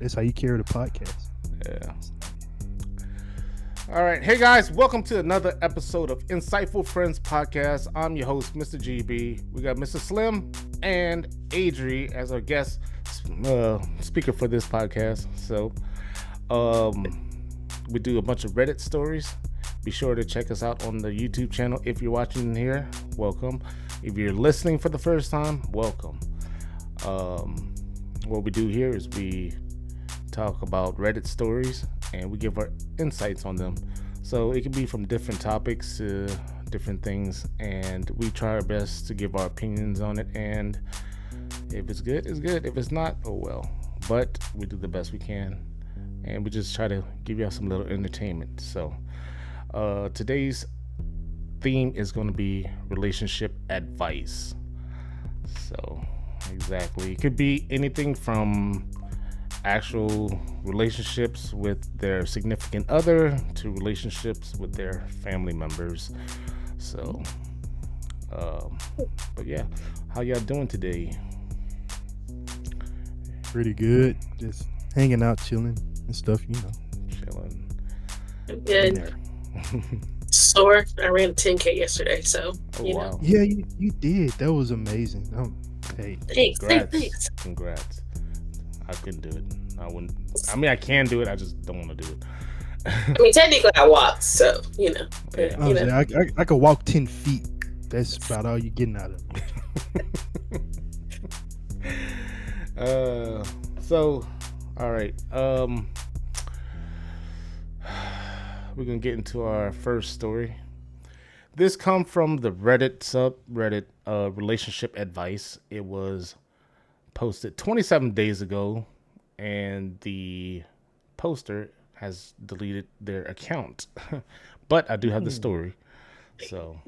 That's how you carry the podcast. Yeah. All right. Hey, guys. Welcome to another episode of Insightful Friends Podcast. I'm your host, Mr. GB. We got Mr. Slim and Adri as our guest speaker for this podcast. So, we do a bunch of Reddit stories. Be sure to check us out on the YouTube channel. If you're watching here, welcome. If you're listening for the first time, welcome. What we do here is we talk about Reddit stories and we give our insights on them. So it can be from different topics to different things, and we try our best to give our opinions on it. And if it's good, it's good. If it's not, oh well. But we do the best we can, and we just try to give y'all some little entertainment. So today's theme is going to be relationship advice. So exactly, it could be anything from actual relationships with their significant other to relationships with their family members. So but yeah, how y'all doing today? Pretty good. Just hanging out, chilling and stuff. Chilling. Good. Sore. I ran a 10K yesterday, so Oh you wow. know. Yeah, you did. That was amazing. Hey, Thanks. Congrats. Congrats. I couldn't do it. I wouldn't. I mean, I can do it. I just don't want to do it. I mean, technically, I walked, so you know. Yeah. I, was saying, I could walk 10 feet. That's about all you're getting out of me. So, all right. We're gonna get into our first story. This come from the Reddit subreddit relationship advice. It was posted 27 days ago, and the poster has deleted their account. But I do have the story. So,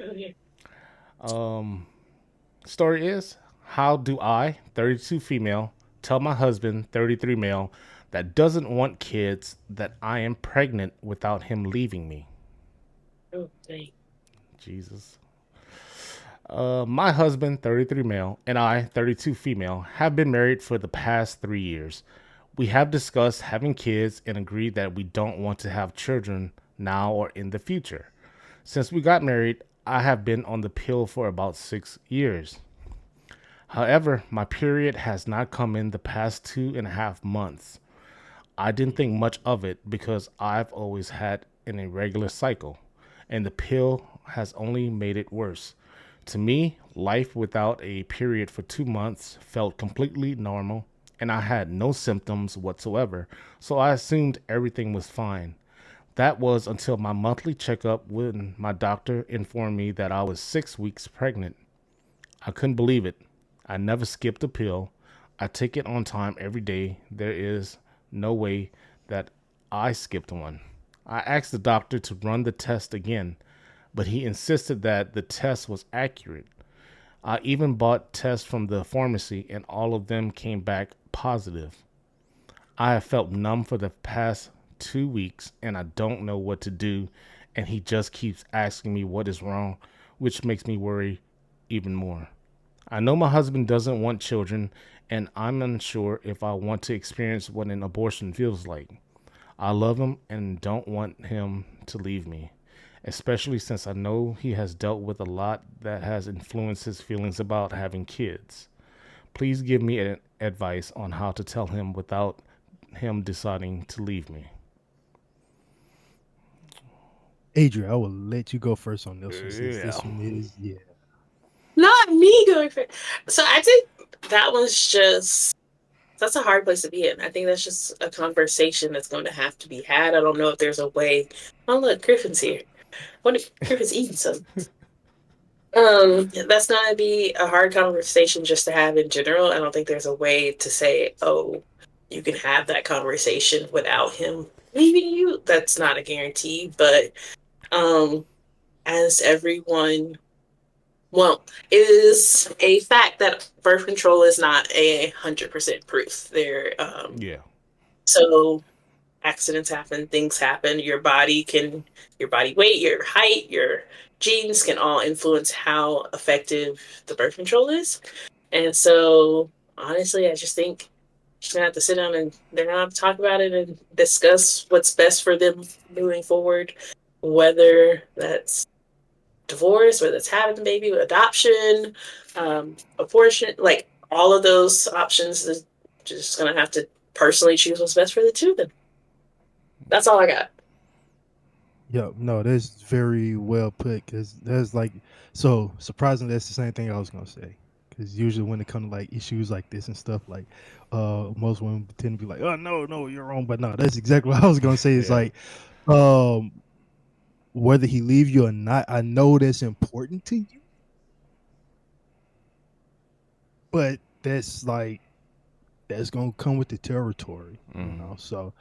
story is: how do I, 32 female, tell my husband, 33 male, that doesn't want kids that I am pregnant without him leaving me? Oh, dang. Jesus. My husband, 33 male, and I, 32 female, have been married for the past 3 years. We have discussed having kids and agreed that we don't want to have children now or in the future. Since we got married, I have been on the pill for about 6 years. However, my period has not come in the past 2.5 months. I didn't think much of it because I've always had an irregular cycle, and the pill has only made it worse. To me, life without a period for 2 months felt completely normal, and I had no symptoms whatsoever, so I assumed everything was fine. That was until my monthly checkup when my doctor informed me that I was 6 weeks pregnant. I couldn't believe it. I never skipped a pill. I take it on time every day. There is no way that I skipped one. I asked the doctor to run the test again, but he insisted that the test was accurate. I even bought tests from the pharmacy, and all of them came back positive. I have felt numb for the past 2 weeks, and I don't know what to do, and he just keeps asking me what is wrong, which makes me worry even more. I know my husband doesn't want children, and I'm unsure if I want to experience what an abortion feels like. I love him and don't want him to leave me, especially since I know he has dealt with a lot that has influenced his feelings about having kids. Please give me advice on how to tell him without him deciding to leave me. Adrian, I will let you go first on this one since Yeah. this one is, yeah. Not me going for. So I think that was just. That's a hard place to be in. I think that's just a conversation that's going to have to be had. I don't know if there's a way. Oh look, Griffin's here. What if Griffin's eating something? That's going to be a hard conversation just to have in general. I don't think there's a way to say, oh, you can have that conversation without him leaving you. That's not a guarantee, but as everyone, well, it is a fact that birth control is not 100% proof. Yeah. So accidents happen, things happen. Your body weight, your height, your genes can all influence how effective the birth control is. And so, honestly, I just think gonna have to sit down and they're gonna have to talk about it and discuss what's best for them moving forward, whether that's divorce, whether it's having a baby, adoption, abortion, like all of those options is just gonna have to personally choose what's best for the two of them. That's all I got. Yeah, no, that's very well put. Because that's like, so surprisingly, that's the same thing I was gonna say. Because usually when it comes to like issues like this and stuff, like most women tend to be like, "Oh no, no, you're wrong," but no, that's exactly what I was gonna say. Is Yeah. like, um, whether he leave you or not, I know that's important to you, but that's like that's gonna come with the territory, you Mm-hmm. know. So,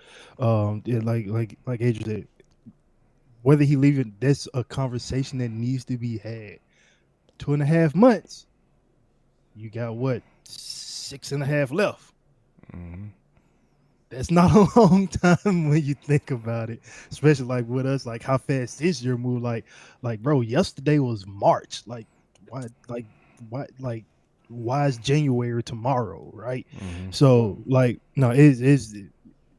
yeah, like Adrian said, whether he leaving, that's a conversation that needs to be had. 2.5 months, you got what, 6.5 left. Mm-hmm. That's not a long time when you think about it, especially like with us, like how fast this year move. Like bro, yesterday was March. Like why is January tomorrow, right? Mm-hmm. So like no, it's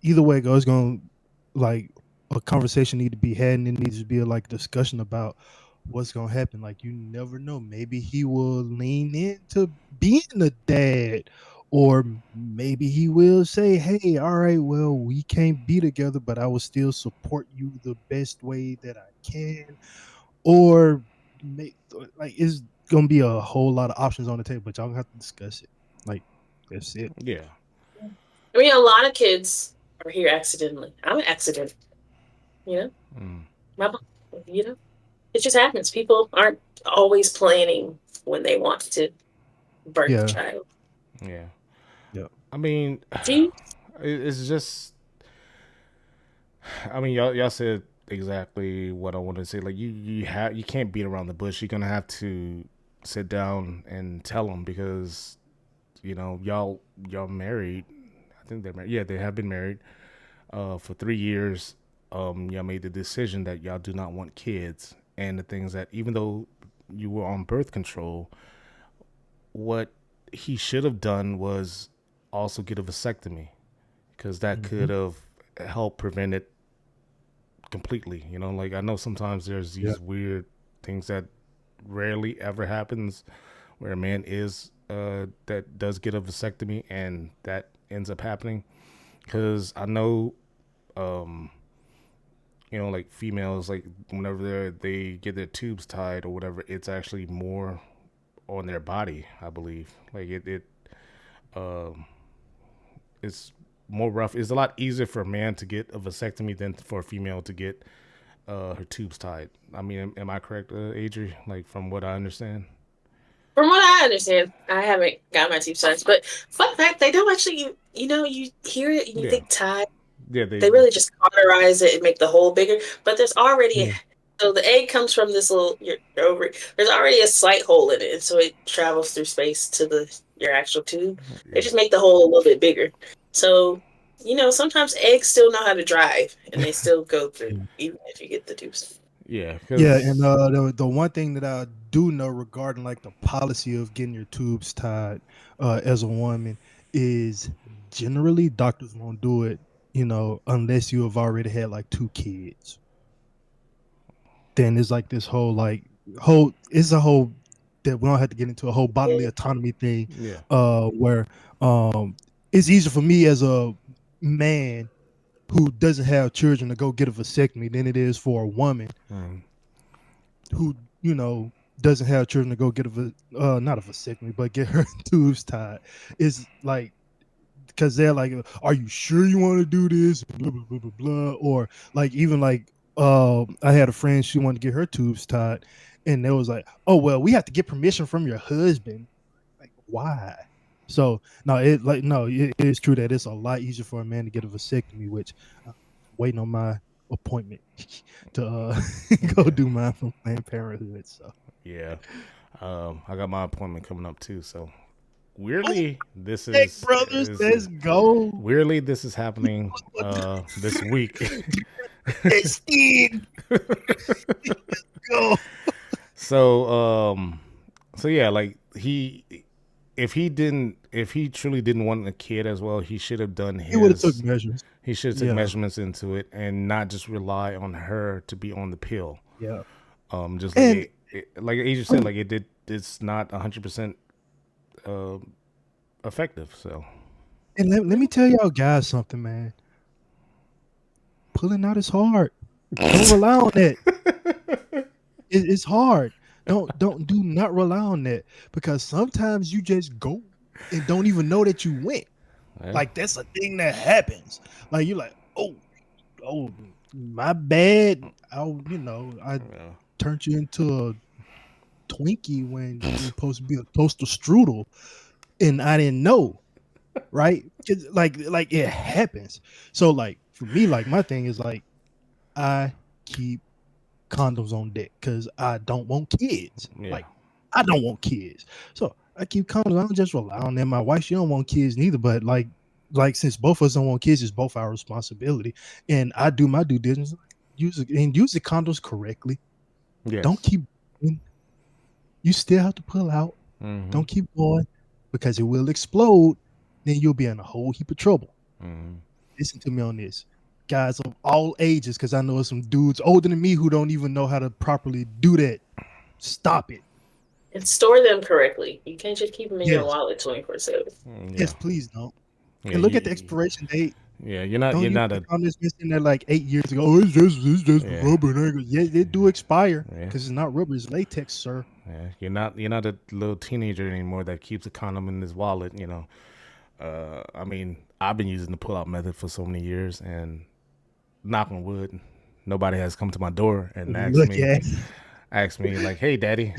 either way it goes, it's gonna like a conversation need to be had, and it needs to be a like discussion about what's gonna happen. Like you never know. Maybe he will lean into being a dad, or maybe he will say, "Hey, all right, well, we can't be together, but I will still support you the best way that I can." Or make like it's gonna be a whole lot of options on the table, but y'all gonna have to discuss it. Like that's it. Yeah. I mean, a lot of kids are here accidentally. I'm an accident, you know. Mm. My, you know, it just happens. People aren't always planning when they want to birth a Yeah, child. Yeah. yeah, I mean, See, it's just. I mean, y'all said exactly what I wanted to say. Like you can't beat around the bush. You're gonna have to sit down and tell them because y'all married. I think they're married. Yeah, they have been married for 3 years. Y'all made the decision that y'all do not want kids, and the things that even though you were on birth control, what he should have done was also get a vasectomy because that hmm could have helped prevent it completely. Like I know sometimes there's yeah, these weird things that rarely ever happens where a man is that does get a vasectomy and that ends up happening because I know um like females, like whenever they get their tubes tied or whatever, it's actually more on their body, I believe. Like it um it's more rough. It's a lot easier for a man to get a vasectomy than for a female to get her tubes tied. I mean, am I correct, Adri? Like from what I understand. from what I understand, I haven't got my two sons, but fun fact, they don't actually. You hear it and you Yeah, think tie. yeah, they. They really just cauterize it and make the hole bigger. But there's already yeah, so the egg comes from this little your ovary. There's already a slight hole in it, and so it travels through space to the your actual tube. They Yeah, just make the hole a little bit bigger. So sometimes eggs still know how to drive, and they still go through yeah. even if you get the tubes. yeah, Yeah, and because the one thing that I do know regarding like the policy of getting your tubes tied as a woman is generally doctors won't do it, unless you have already had like two kids. Then it's like this whole it's a whole that we don't have to get into a whole bodily autonomy thing, yeah, where it's easier for me as a man who doesn't have children to go get a vasectomy than it is for a woman mm, who doesn't have children to go get not a vasectomy but get her tubes tied. It's like because they're like, are you sure you want to do this, blah blah blah blah blah, or like even like I had a friend, she wanted to get her tubes tied, and they was like, oh well, we have to get permission from your husband. Like why? So no, it is true that it's a lot easier for a man to get a vasectomy, which I'm waiting on my appointment to go yeah, do mine from Planned Parenthood. So yeah. I got my appointment coming up too. So weirdly, this hey is brothers, let's go. weirdly this is happening this week. Steve, go. so um, so yeah, like if he truly didn't want a kid as well, he should have done He would have took his. measures. He should have took Yeah, measurements into it and not just rely on her to be on the pill. yeah. Just like And like Asia said, like it did. It's not 100% uh, effective. So let me tell y'all guys something, man. Pulling out is hard. Don't rely on that. It's hard. Do not rely on that because sometimes you just go and don't even know that you went. yeah, Like that's a thing that happens. Like you're like, oh, my bad. I yeah, turned you into a Twinkie when you're supposed to be a toaster strudel, and I didn't know, right? 'Cause, like it happens. So like for me, like my thing is like I keep condoms on deck because I don't want kids. yeah, Like I don't want kids. So I keep condoms. I don't just rely on them. My wife, she don't want kids neither. But like since both of us don't want kids, it's both our responsibility. And I do my due diligence. Use the condoms correctly. Don't yes, keep you still have to pull out. mm-hmm, Don't keep going because it will explode. Then you'll be in a whole heap of trouble. mm-hmm. Listen to me on this. Guys of all ages, because I know some dudes older than me who don't even know how to properly do that. Stop it. And store them correctly. You can't just keep them in your Yes. wallet 24/7. Yeah, Yes, please don't. yeah, And look at the expiration date. yeah. Don't You're use not the a condoms missing there like 8 years ago. Oh, it's just yeah, rubber. Yeah, they do expire yeah. because it's not rubber, it's latex, sir. Yeah, you're not a little teenager anymore that keeps a condom in his wallet. You know, I mean, I've been using the pull-out method for so many years, and knock on wood, nobody has come to my door and Look at asked me like, "Hey, daddy."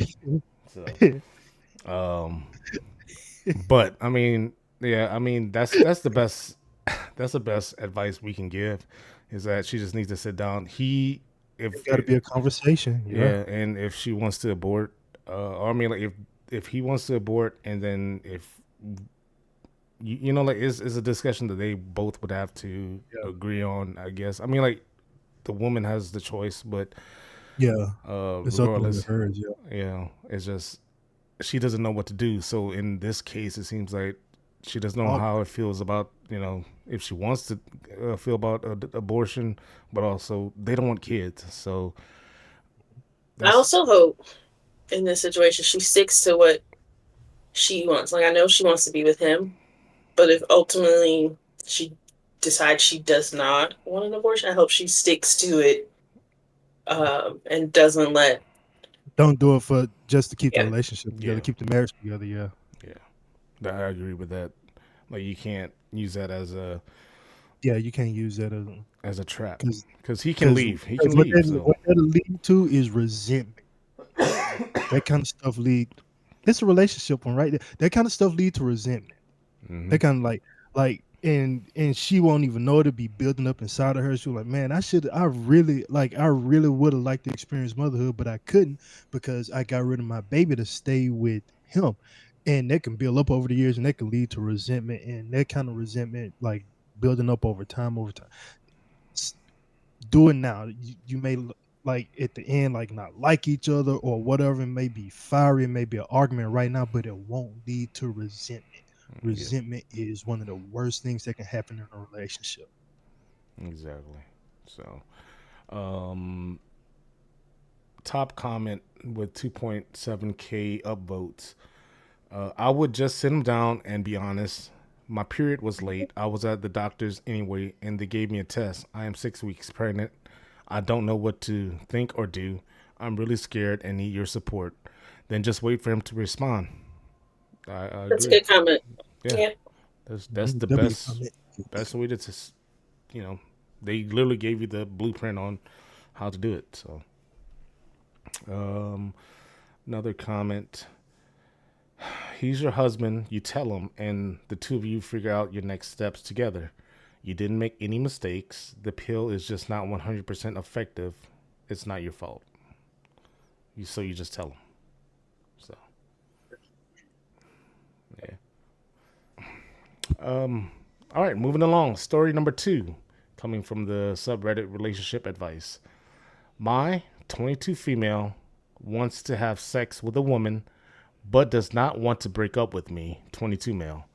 So, um, but I mean, yeah, I mean that's the best that's the best advice we can give is that she just needs to sit down. It's If got to be a conversation. Yeah. Yeah, and if she wants to abort, or I mean, like if he wants to abort, and then if like it's a discussion that they both would have to Yeah. agree on. I guess. I mean, like the woman has the choice, but Yeah. It's ultimately regardless, hers. Yeah. it's just she doesn't know what to do. So in this case, it seems like she doesn't know how Awkward. it feels about if she wants to feel about abortion, but also they don't want kids. So I that's also hope in this situation she sticks to what she wants. Like I know she wants to be with him, but if ultimately she decides she does not want an abortion, I hope she sticks to it and doesn't let Don't do it for just to keep the yeah. relationship together, yeah, keep the marriage together. Yeah. yeah. I agree with that. Like you can't use that Yeah. You can't use that as a trap because because he can because leave. He can what leave. So what that'll lead to is resentment. That kind of stuff lead. It's a relationship one, right? That kind of stuff lead to resentment. hmm They kind of and she won't even know it'll be building up inside of her. She's like, man, I really would have liked to experience motherhood, but I couldn't because I got rid of my baby to stay with him. And that can build up over the years and that can lead to resentment and that kind of resentment, like building up over time. Do it now. You may like at the end like not like each other or whatever. It may be fiery, it may be an argument right now, but it won't lead to resentment. yeah, Resentment is one of the worst things that can happen in a relationship. exactly. So um, top comment with 2.7K upvotes. I would just sit him down and be honest. My period was late. I was at the doctor's anyway, and they gave me a test. I am 6 weeks pregnant. I don't know what to think or do. I'm really scared and need your support. Then just wait for him to respond. I That's a agree. good comment. Yeah, Yeah. that's the W comment. best way to they literally gave you the blueprint on how to do it. So um, another comment. He's your husband. You tell him, and the two of you figure out your next steps together. You didn't make any mistakes. The pill is just not 100% effective. It's not your fault. So you just tell him. So yeah. All right, moving along. Story number 2, coming from the subreddit relationship advice. My 22 female wants to have sex with a woman, but does not want to break up with me, 22 male.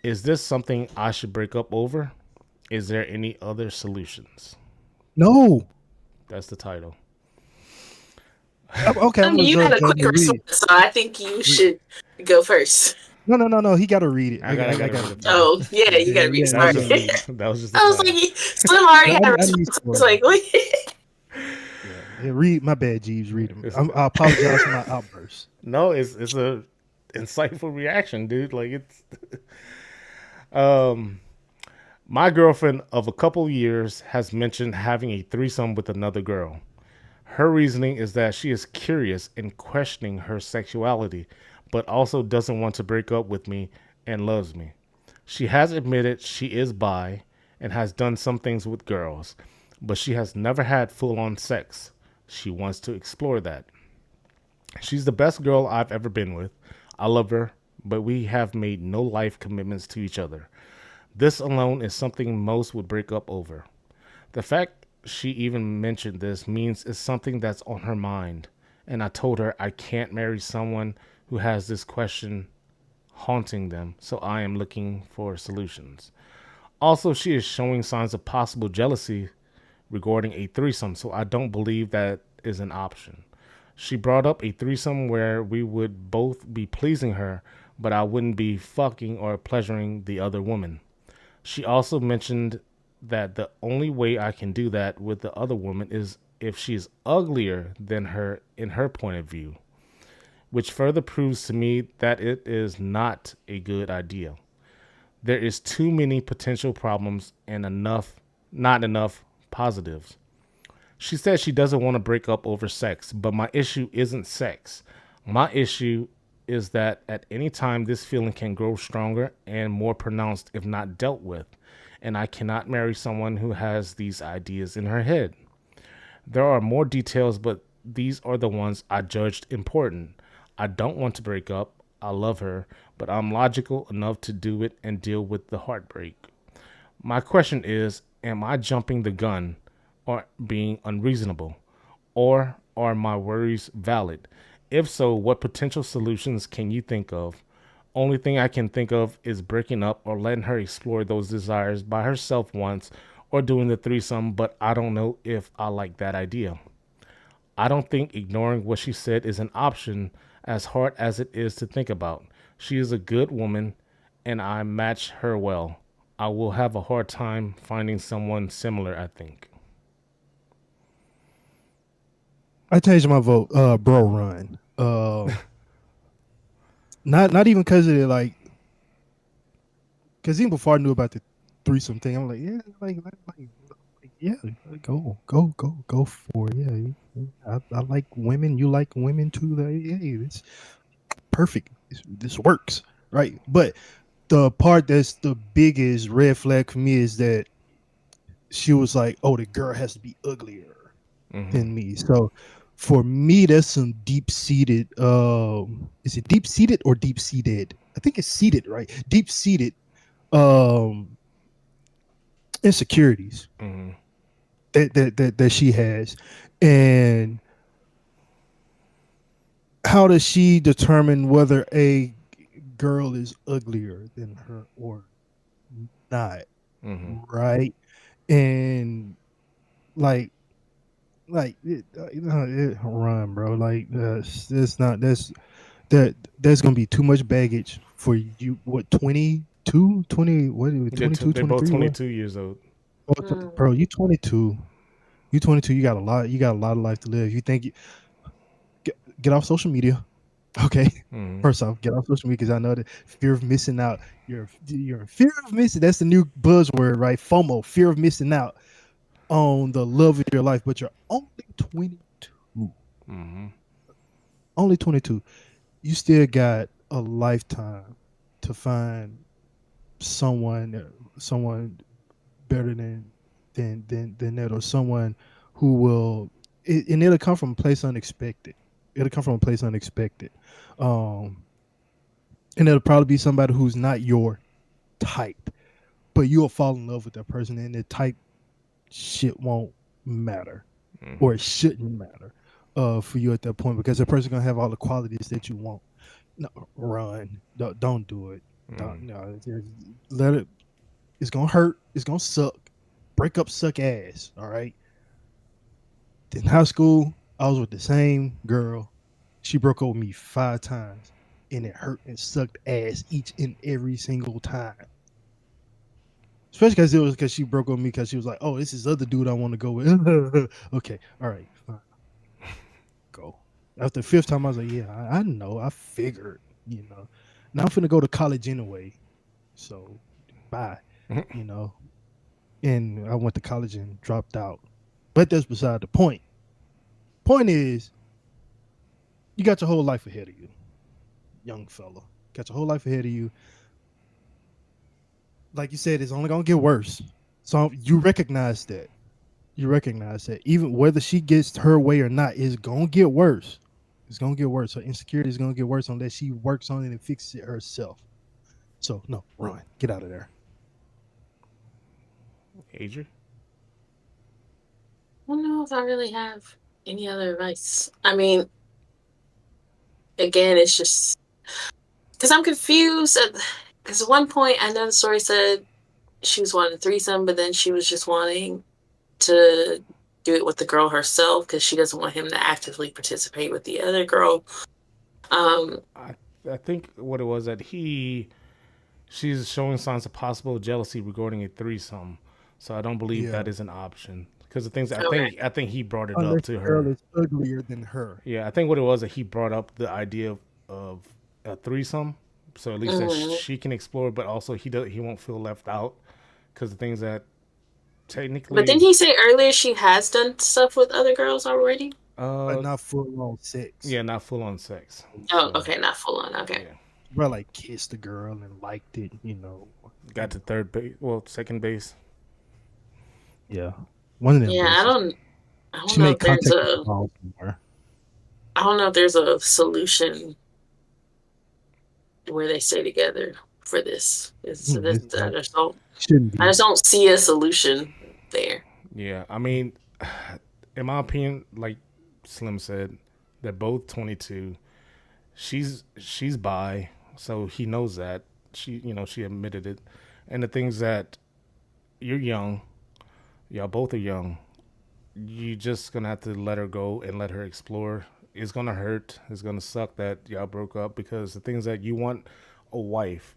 Is this something I should break up over? Is there any other solutions? No. That's the title. Okay, I'm gonna You had a go quick ahead and read response, it. so I think you Re- should go first. No, no, no, no. He got to read it. I I gotta got read it. it first. Oh, yeah, Yeah, you gotta read it. That was Sorry. you just gotta read it. that was just the I was title. like, Slim already No, had a I need response. spoilers. Like, wait. Yeah, yeah, read my bad, Jeeves. Read them. It's, I apologize for my outburst. no, it's a insightful reaction, dude. Like it's um my girlfriend of a couple years has mentioned having a threesome with another girl. Her reasoning is that she is curious and questioning her sexuality, but also doesn't want to break up with me and loves me. She has admitted she is bi and has done some things with girls, but she has never had full on sex. She wants to explore that. She's the best girl I've ever been with. I love her, but we have made no life commitments to each other. This alone is something most would break up over. The fact she even mentioned this means it's something that's on her mind. And I told her I can't marry someone who has this question haunting them, so I am looking for solutions. Also, she is showing signs of possible jealousy regarding a threesome, so I don't believe that is an option. She brought up a threesome where we would both be pleasing her, but I wouldn't be fucking or pleasuring the other woman. She also mentioned that the only way I can do that with the other woman is if she's uglier than her in her point of view, which further proves to me that it is not a good idea. There is too many potential problems and not enough positives. She says she doesn't want to break up over sex, but my issue isn't sex. My issue is that at any time this feeling can grow stronger and more pronounced if not dealt with, and I cannot marry someone who has these ideas in her head. There are more details, but these are the ones I judged important. I don't want to break up. I love her, but I'm logical enough to do it and deal with the heartbreak. My question is, am I jumping the gun or being unreasonable? Or are my worries valid? If so, what potential solutions can you think of? Only thing I can think of is breaking up or letting her explore those desires by herself once or doing the threesome, but I don't know if I like that idea. I don't think ignoring what she said is an option as hard as it is to think about. She is a good woman and I match her well. I will have a hard time finding someone similar, I think. I changed my vote. Bro, run. Not even because of it, like, because even before I knew about the threesome thing, I'm like, yeah, yeah, go for it. Yeah, I like women. You like women too. Like, hey, it's perfect. This works, right? But the part that's the biggest red flag for me is that she was like, "Oh, the girl has to be uglier Mm-hmm. than me." So for me, that's some deep seated. Is it deep seated or deep seated? I think it's seated, right? Deep seated um insecurities Mm-hmm. that she has, and how does she determine whether a girl is uglier than her or not? Mm-hmm. Right, and like run, bro. Like that's not that's gonna be too much baggage for you. What 22, 20? What twenty-two, They're both 23? What? 22 years old. Oh, Mm. bro, you 22. You 22. You got a lot. You got a lot of life to live. You think get off social media. Okay. Mm-hmm. First off, get off social media because I know that fear of missing out. You're in fear of missing. That's the new buzzword, right? FOMO, fear of missing out on the love of your life. But you're only 22. Mm-hmm. Only 22. You still got a lifetime to find someone better than that, or someone who will. And it'll come from a place unexpected. It'll come from a place unexpected. Um, and it'll probably be somebody who's not your type, but you'll fall in love with that person, and the type shit won't matter, Mm-hmm. or it shouldn't matter, for you at that point, because the person gonna have all the qualities that you want. No, run. Don't do it. Don't Mm. no. Let it. It's gonna hurt. It's gonna suck. Break up suck ass. All right. In high school, I was with the same girl. She broke up with me 5 times, and it hurt and sucked ass each and every single time. Especially because it was because she broke up with me because she was like, "Oh, this is other dude I want to go with." Okay, all right, fine, go. After the fifth time, I was like, "Yeah, I know. I figured, you know. Now I'm finna go to college anyway, so bye, you know." And I went to college and dropped out. But that's beside the point. Point is, you got your whole life ahead of you, young fella. Got your whole life ahead of you. Like you said, it's only gonna get worse. So you recognize that. You recognize that even whether she gets her way or not, it's gonna get worse. It's gonna get worse. Her insecurity is gonna get worse unless she works on it and fixes it herself. So no, run. Get out of there. Adri? I don't know if I really have any other advice. I mean, again, it's just because I'm confused. Because at one point, I know the story said she was wanting a threesome, but then she was just wanting to do it with the girl herself because she doesn't want him to actively participate with the other girl. Um, I I think what it was that she's showing signs of possible jealousy regarding a threesome. So I don't believe Yeah. that is an option. Because the things okay. I think he brought it up Unless to the girl her. is uglier than her. Yeah, I think what it was that he brought up the idea of a threesome, so at least that Hmm. she can explore, but also he won't feel left out because the things that But didn't technically, he say earlier she has done stuff with other girls already? But uh, not full on sex. yeah, not full on sex. Oh, So okay, not full on. Okay. yeah, Bro, like kissed the girl and liked it, got to third base, well, second base. Yeah. One of them Yeah, bases. I don't She know made if there's contact with the a, ball somewhere. I don't know if there's a solution where they stay together for this. It's not. Shouldn't I be. just don't see a solution there. Yeah, I mean, in my opinion, like Slim said, they're both 22. She's bi, so he knows that. She admitted it, and the things that you're young, y'all both are young. You just gonna have to let her go and let her explore. It's gonna hurt. It's gonna suck that y'all broke up because the things that you want a wife,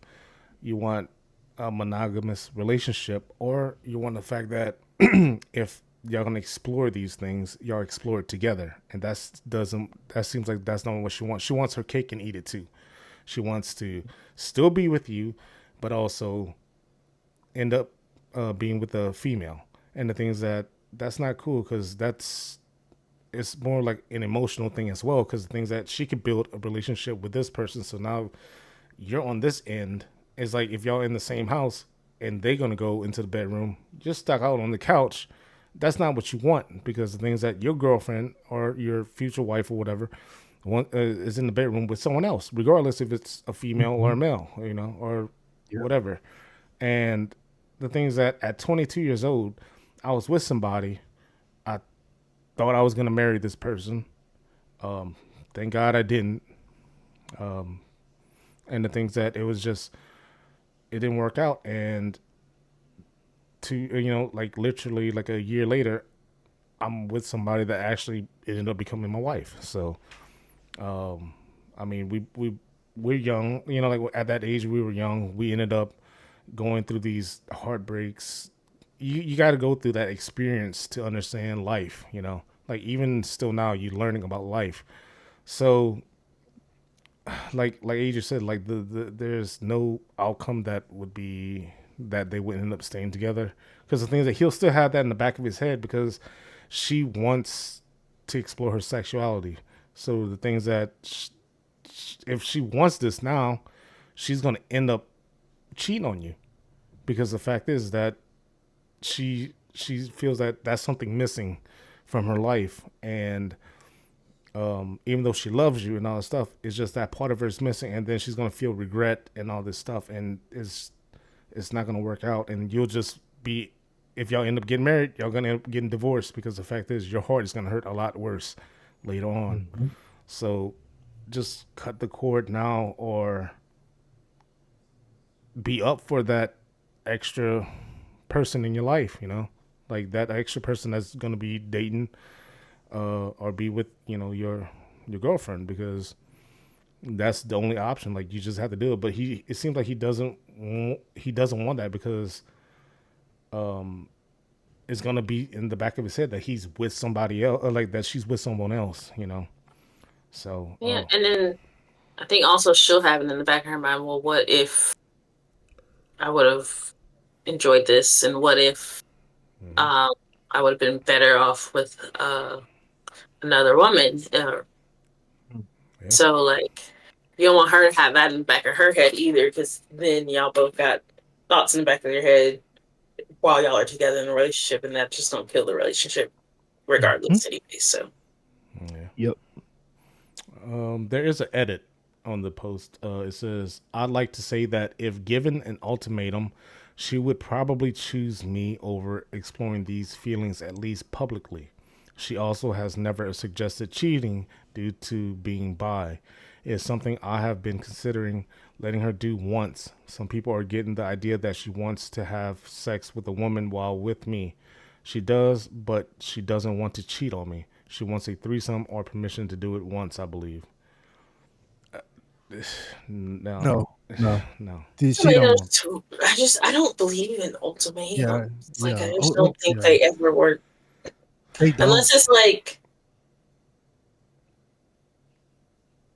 you want a monogamous relationship, or you want the fact that if y'all gonna explore these things, y'all explore it together, and that seems like that's not what she wants. She wants her cake and eat it too. She wants to still be with you, but also end up being with a female. And the things that's not cool because that's it's more like an emotional thing as well. Because the things that she could build a relationship with this person, so now you're on this end. It's like if y'all in the same house and they gonna go into the bedroom, just stuck out on the couch. That's not what you want because the things that your girlfriend or your future wife or whatever is in the bedroom with someone else, regardless if it's a female or a Mhm. male, or Yeah. whatever. And the things that at 22 years old, I was with somebody. I thought I was gonna marry this person. Thank God I didn't. And the things that it was just it didn't work out. And like literally like a year later, I'm with somebody that actually ended up becoming my wife. So I mean, we're young. Like at that age, we were young. We ended up going through these heartbreaks. You got to go through that experience to understand life. Like even still now, you're learning about life. So like Asia said, like there's no outcome that would be that they would end up staying together because the thing is that he'll still have that in the back of his head because she wants to explore her sexuality. So the things that if she wants this now, she's gonna end up cheating on you because the fact is that she feels that that's something missing from her life, and even though she loves you and all this stuff, it's just that part of her is missing, and then she's gonna feel regret and all this stuff, and it's not gonna work out, and you'll just be if y'all end up getting married, y'all gonna end up getting divorced because the fact is your heart is gonna hurt a lot worse later on. Mhm. So just cut the cord now or be up for that extra person in your life, like that extra person that's going to be dating or be with, your girlfriend, because that's the only option. Like, you just have to do it. But it seems like he doesn't want that, because it's going to be in the back of his head that he's with somebody else, or like that she's with someone else. So, Yeah, and then I think also she'll have it in the back of her mind. Well, what if I would have enjoyed this, and what if um, I would have been better off with another woman? yeah. So like, you don't want her to have that in the back of her head either, because then y'all both got thoughts in the back of your head while y'all are together in a relationship, and that just don't kill the relationship Mhm. regardless anyway. So Yeah. Yep. There is an edit on the post. It says, I'd like to say that if given an ultimatum, she would probably choose me over exploring these feelings, at least publicly. She also has never suggested cheating due to being bi. It's something I have been considering letting her do once. Some people are getting the idea that she wants to have sex with a woman while with me. She does, but she doesn't want to cheat on me. She wants a threesome or permission to do it once, I believe. No, No, no. no. She don't ultimatums, want. I don't believe in Yeah, ultimatums. Like, I yeah. just Oh, don't oh, think yeah. they ever work They don't. unless it's like,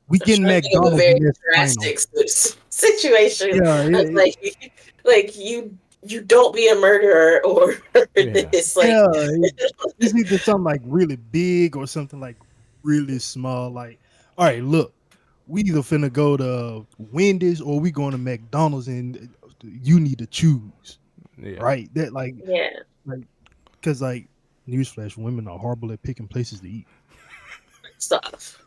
We I'm getting trying to think of a McDonald's very in this final. drastic situation. Yeah, Of like you don't be a murderer or Yeah. this like yeah. It's either something like really big or something like really small. Like, all right, look, we either finna go to Wendy's or we going to McDonald's, and you need to choose, Yeah. right? yeah Like, because like, newsflash, women are horrible at picking places to eat. stuff.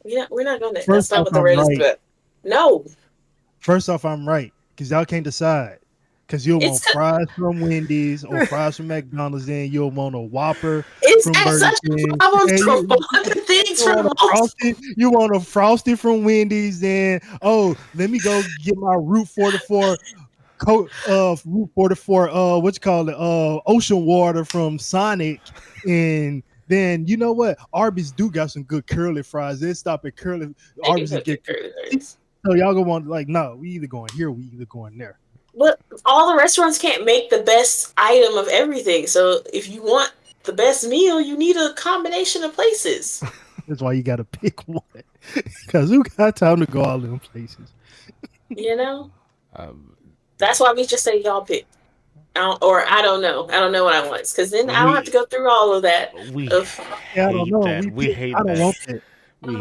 Yeah, we're not gonna. First That's not off, what the I'm Reddit is right. about. No, First off, I'm right because y'all can't decide. Because you'll want it's fries from Wendy's or fries from McDonald's, then you'll want a Whopper it's from at Burger such a King, problem and to want the you things want from a multiple. frosty, you want a frosty from Wendy's, then oh, let me go get my Route 44 Route 44 what you call it, ocean water from Sonic. And then you know what? Arby's do got some good curly fries. They stop at curly They do Arby's and have good get curly. so y'all gonna want like no, we either going here, we either going there. But all the restaurants can't make the best item of everything. So if you want the best meal, you need a combination of places. That's why you got to pick one. Because who got time to go all them places? You know, Um, that's why we just say y'all pick. Or I don't know. I don't know what I want because then I don't have to we go through all of that. we Of Yeah, I don't hate know. that. We We pick. I hate don't that. want that. We I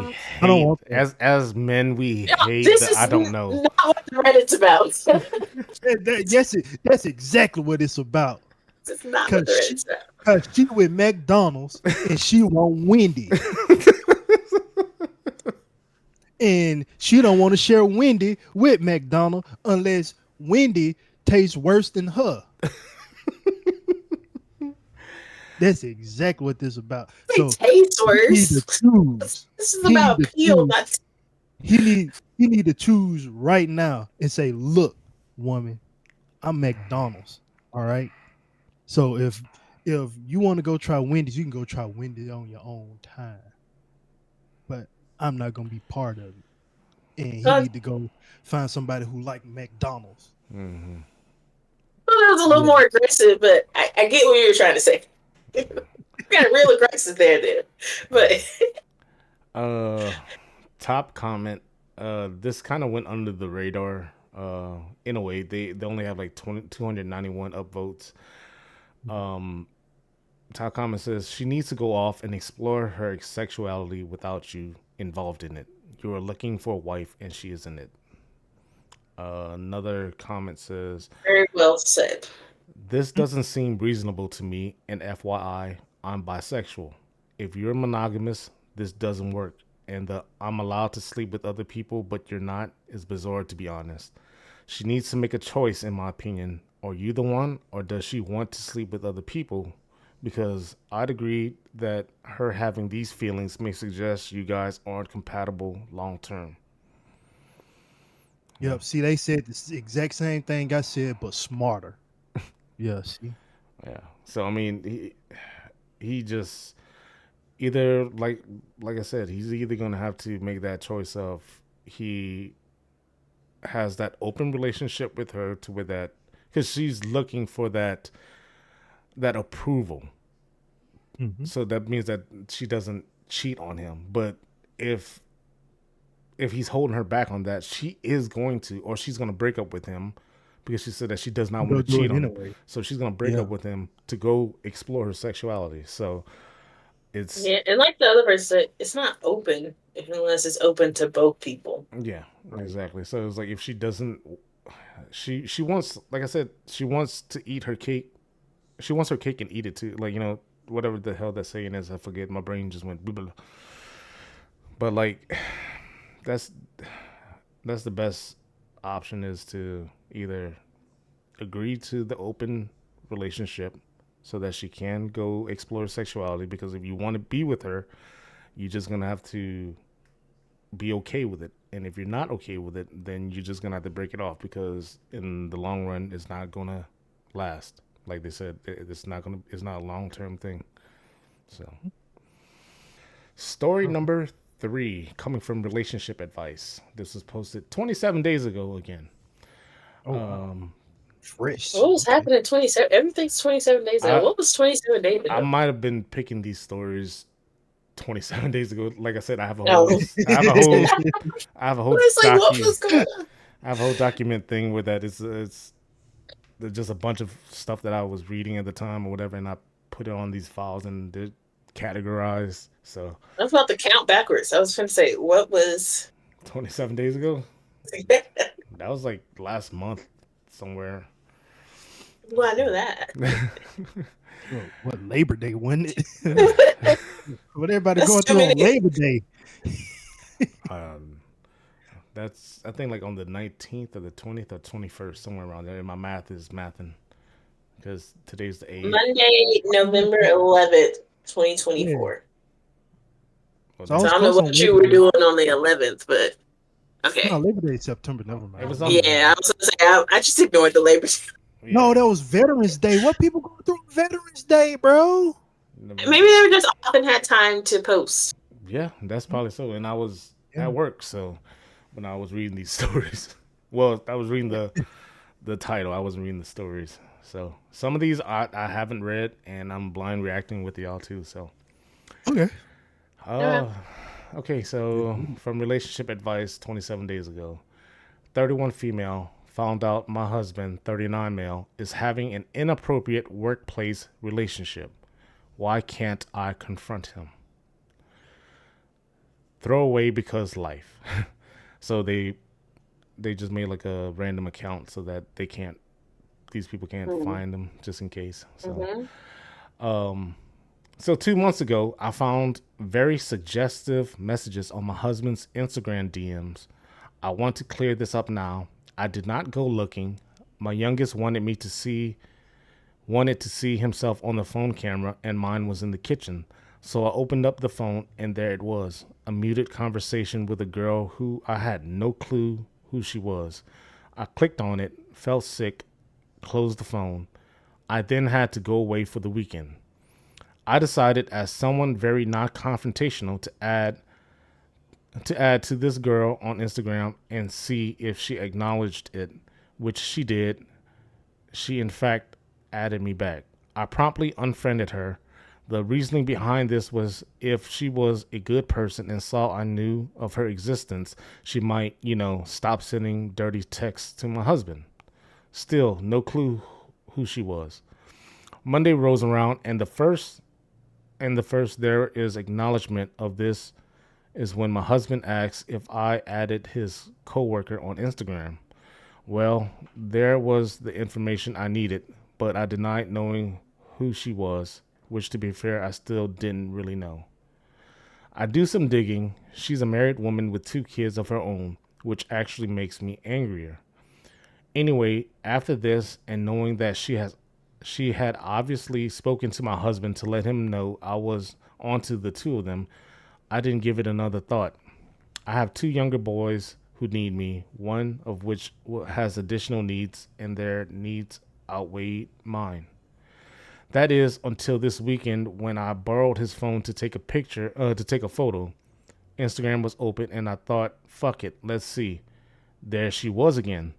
don't hate want that. as men. We yeah, hate this the I is don't know. not what the Reddit's about. Yes, that's exactly what it's about. It's not Cause what the Reddit's about. she with McDonald's and she want Wendy's, and she don't want to share Wendy with McDonald unless Wendy tastes worse than her. That's exactly what this is about. They So taste he need to worse. choose. This is He need about to peel, choose. not He need to choose right now and say, "Look, woman, I'm McDonald's. All right. So if you want to go try Wendy's, you can go try Wendy's on your own time. But I'm not gonna be part of it." And he well, need to go find somebody who like McDonald's. that was a little Yeah. more aggressive, but I get what you were trying to say. Got real aggressive there. But Uh, Top comment. This kind of went under the radar. In a way, they only have like 291 upvotes. Top comment says she needs to go off and explore her sexuality without you involved in it. You are looking for a wife, and she isn't it. Another comment says, very well said. this doesn't seem reasonable to me, and FYI, I'm bisexual. If you're monogamous, this doesn't work. And the I'm allowed to sleep with other people, but you're not is bizarre, to be honest. She needs to make a choice, in my opinion. Are you the one, or does she want to sleep with other people, because I'd agree that her having these feelings may suggest you guys aren't compatible long term. Yeah, Yep. See, they said the exact same thing I said, but smarter. Yeah. See. yeah. So I mean, he just either like I said, he's either gonna have to make that choice of he has that open relationship with her to where that because she's looking for that approval. Hmm. So that means that she doesn't cheat on him. But if if he's holding her back on that, she is going to, or she's going to break up with him because she said that she does not want Go to do cheat it on him. anyway. So she's going to break Yeah. up with him to go explore her sexuality. So it's, Yeah, and like the other person said, it's not open unless it's open to both people. yeah, Right. exactly. So it's like if she doesn't, she wants, like I said, she wants to eat her cake. She wants her cake and eat it too. Like, whatever the hell that saying is, I forget. My brain just went, blah, blah, blah. But like, that's that's the best option is to either agree to the open relationship so that she can go explore sexuality because if you want to be with her you're just gonna have to be okay with it, and if you're not okay with it then you're just gonna have to break it off because in the long run it's not gonna last. Like they said, it's not a long-term thing. So story Uh-huh. number 3 coming from relationship advice. This was posted 27 days ago again. Oh wow. um Fresh. What was Okay. happening 27? Everything's 27 days ago. I What was 27 days I ago? might have been picking these stories 27 days ago. Like I said, No. I have a whole It's like, what docu, was going on? I have a whole document thing where that it's there's just a bunch of stuff that I was reading at the time or whatever, and I put it on these files and they're categorized. So I was about to count backwards. I was going to say, what was. 27 days ago, that was like last month somewhere. Well, I know that. Well, what Labor Day wasn't it? What everybody That's going too through on many. Labor Day? um, that's I think like on the 19th or the 20th or 21st, somewhere around there. My math is mathing because today's the 8th. Monday, November 11th, Yeah. 2024. Well, So I So was I don't know then close on what you Labor were Day. doing on the 11th, but No, okay. Labor Day is September. Never it mind. was Never on. mind. Yeah, I was going to say, I just ignored the labor. Yeah, No, that was Veterans Day. What people going through on Veterans Day, bro? Maybe November. they were just often had time to post. Yeah, that's probably so. And I was Yeah. at work, so when I was reading these stories, well, I was reading the title. I wasn't reading the stories. So some of these I haven't read, and I'm blind reacting with y'all too. So, Okay. uh, okay. So from relationship advice 27 days ago, 31 female found out my husband, 39 male, is having an inappropriate workplace relationship. Why can't I confront him? Throw away because life. So they just made like a random account so that they can't these people can't Mm-hmm. find them just in case. So Mm-hmm. so 2 months ago I found very suggestive messages on my husband's Instagram DMs. I want to clear this up now. I did not go looking. My youngest wanted to see himself on the phone camera, and mine was in the kitchen. So I opened up the phone, and there it was, a muted conversation with a girl who I had no clue who she was. I clicked on it, felt sick, closed the phone. I then had to go away for the weekend. I decided, as someone very not confrontational, to add to this girl on Instagram and see if she acknowledged it, which she did. She, in fact, added me back. I promptly unfriended her. The reasoning behind this was if she was a good person and saw I knew of her existence, she might, stop sending dirty texts to my husband. Still, no clue who she was. Monday rolls around, and the first there is acknowledgement of this is when my husband asks if I added his coworker on Instagram. Well, there was the information I needed, but I denied knowing who she was, which to be fair, I still didn't really know. I do some digging. She's a married woman with 2 kids of her own, which actually makes me angrier. Anyway, after this and knowing that She had obviously spoken to my husband to let him know I was onto the two of them. I didn't give it another thought. I have two younger boys who need me, one of which has additional needs, and their needs outweigh mine. That is until this weekend when I borrowed his phone to take a to take a photo. Instagram was open, and I thought, fuck it, let's see. There she was again.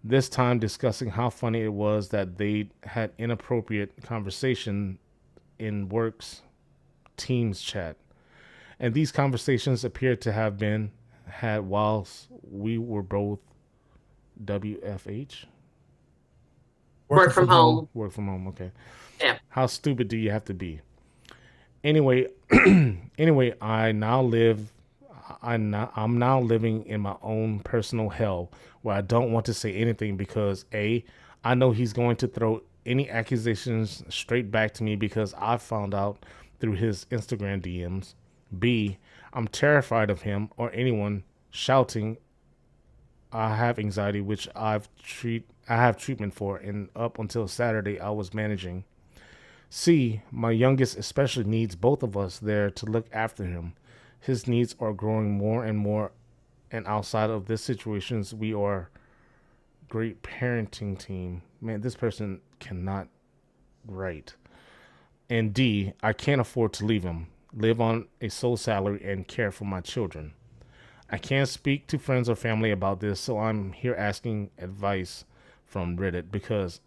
This time discussing how funny it was that they had inappropriate conversation in works Teams chat. And these conversations appeared to have been had whilst we were both WFH, Working Work from from home. home. work from home. Okay. Yeah. How stupid do you have to be? Anyway, anyway, I'm now living in my own personal hell where I don't want to say anything because A, I know he's going to throw any accusations straight back to me because I found out through his Instagram DMs. B, I'm terrified of him or anyone shouting I have anxiety which I have treatment for, and up until Saturday I was managing. C, my youngest especially needs both of us there to look after him. His needs are growing more and more, and outside of this situations, we are great parenting team. Man, this person cannot write. And D, I can't afford to leave him, live on a sole salary, and care for my children. I can't speak to friends or family about this, so I'm here asking advice from Reddit because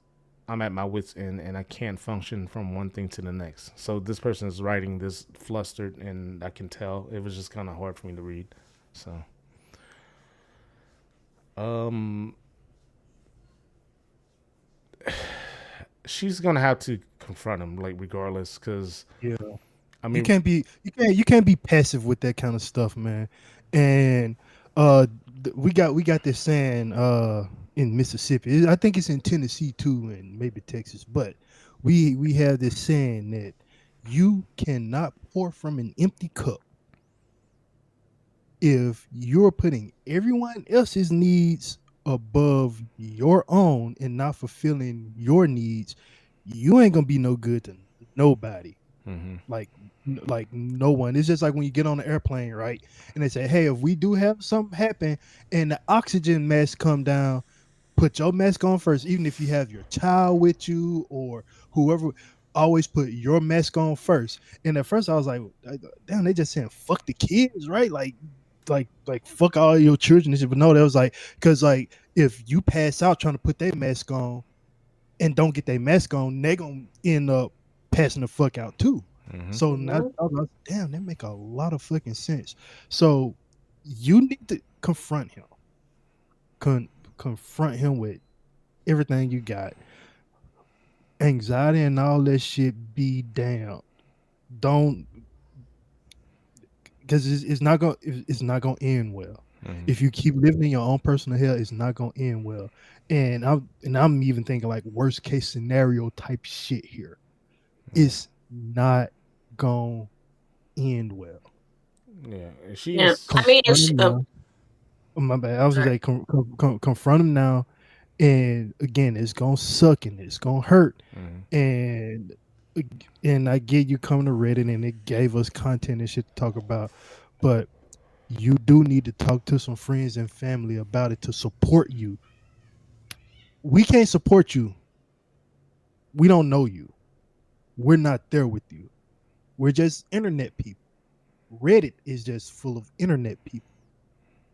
I'm at my wits' end and I can't function from one thing to the next. So this person is writing this flustered, and I can tell it was just kind of hard for me to read. So, um, she's gonna have to confront him, like regardless, because Yeah. I You mean, can't be you can't be passive with that kind of stuff, man. And uh we got this saying in Mississippi. I think it's in Tennessee too and maybe Texas, but we have this saying that you cannot pour from an empty cup. If you're putting everyone else's needs above your own and not fulfilling your needs, you ain't gonna be no good to nobody. mm-hmm, Like like no one. It's just like when you get on an airplane, right? And they say, hey, if we do have something happen and the oxygen mask come down, put your mask on first, even if you have your child with you or whoever. Always put your mask on first. And at first, I was like, "Damn, they just saying fuck the kids, right? Like fuck all your children." And shit. But no, that was like because like if you pass out trying to put their mask on and don't get their mask on, they gonna end up passing the fuck out too. mm-hmm, So now, Mhm. I was like, damn, that make a lot of fucking sense. So you need to confront him con- confront him with everything you got. Anxiety and all that shit be down. Don't because it's not gonna end well. mm-hmm, If you keep living in your own personal hell, it's not gonna end well. And I'm even thinking like worst case scenario type shit here. yeah, It's not gonna end well. yeah. Yeah. She's I mean, Confront him now. Oh, my bad. I was gonna sorry. say confront him now. And again, it's gonna suck and it's gonna hurt. mm-hmm, And and I get you coming to Reddit and it gave us content and shit to talk about, but you do need to talk to some friends and family about it to support you. We can't support you. We don't know you. We're not there with you. We're just internet people. Reddit is just full of internet people.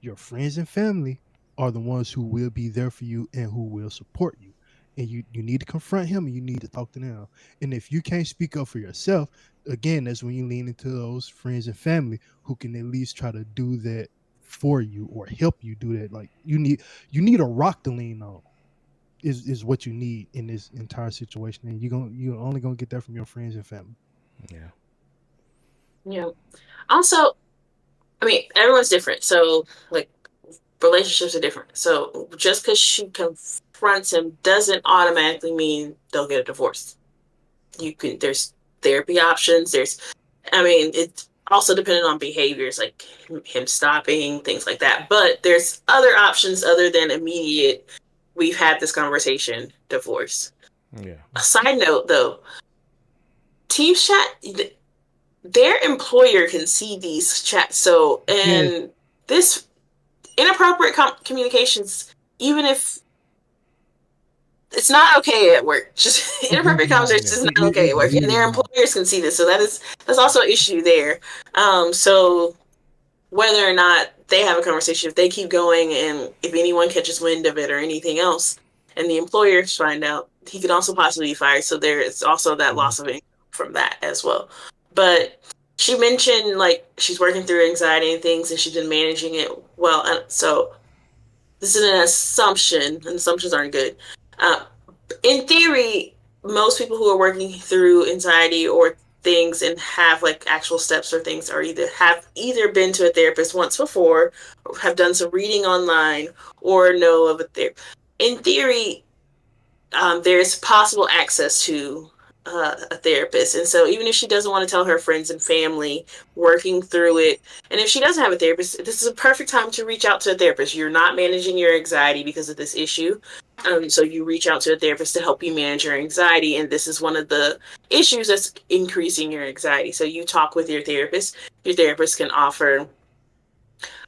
Your friends and family are the ones who will be there for you and who will support you. And you need to confront him and you need to talk to them. And if you can't speak up for yourself, again, that's when you lean into those friends and family who can at least try to do that for you or help you do that. Like you need a rock to lean on is what you need in this entire situation. And you're only gonna get that from your friends and family. yeah, Yeah. Also, I mean, everyone's different. So, like, relationships are different. So, just because she confronts him doesn't automatically mean they'll get a divorce. There's therapy options. I mean, it's also dependent on behaviors like him stopping, things like that. But there's other options other than immediate, we've had this conversation, divorce. Yeah. A side note though, team chat, their employer can see these chats. So, Yeah. and this inappropriate communications, even if it's not okay at work, just inappropriate conversation Yeah. is not okay It's at work, and really their not. employers can see this. So that's also an issue there. So whether or not they have a conversation, if they keep going and if anyone catches wind of it or anything else, and the employers find out, he could also possibly be fired. So there is also that Mhm. loss of income from that as well. But she mentioned like she's working through anxiety and things, and she's been managing it well. And so this is an assumption, and assumptions aren't good. Uh, in theory, most people who are working through anxiety or things and have like actual steps or things are either been to a therapist once before, or have done some reading online, or know of a therapist. In theory, there's possible access to a therapist. And so, even if she doesn't want to tell her friends and family, working through it, and if she doesn't have a therapist, this is a perfect time to reach out to a therapist. You're not managing your anxiety because of this issue. So, you reach out to a therapist to help you manage your anxiety. And this is one of the issues that's increasing your anxiety. So, you talk with your therapist. Your therapist can offer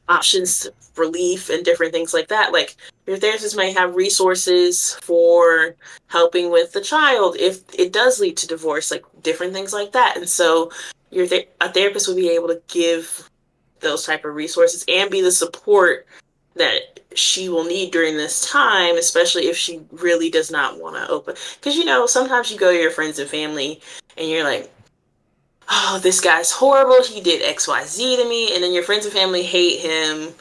options, relief, and different things like that. Like your therapist may have resources for helping with the child if it does lead to divorce, like different things like that. And so a therapist will be able to give those type of resources and be the support that she will need during this time, especially if she really does not want to open. Because sometimes you go to your friends and family and you're like, oh, this guy's horrible. He did XYZ to me. And then your friends and family hate him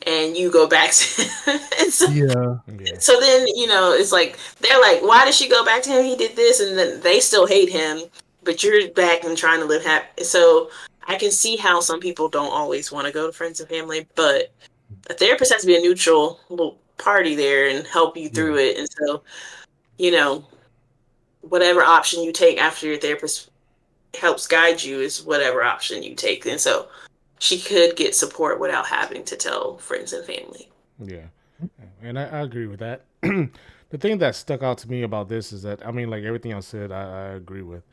and you go back to and Yeah. Yeah. so then it's like they're like, why did she go back to him? He did this, and then they still hate him, but you're back and trying to live happy. So I can see how some people don't always want to go to friends and family, but a therapist has to be a neutral little party there and help you Yeah. through it. And so you know whatever option you take after your therapist helps guide you is whatever option you take. And so she could get support without having to tell friends and family. Yeah. And I agree with that. The thing that stuck out to me about this is that, I mean, like everything I said, I agree with.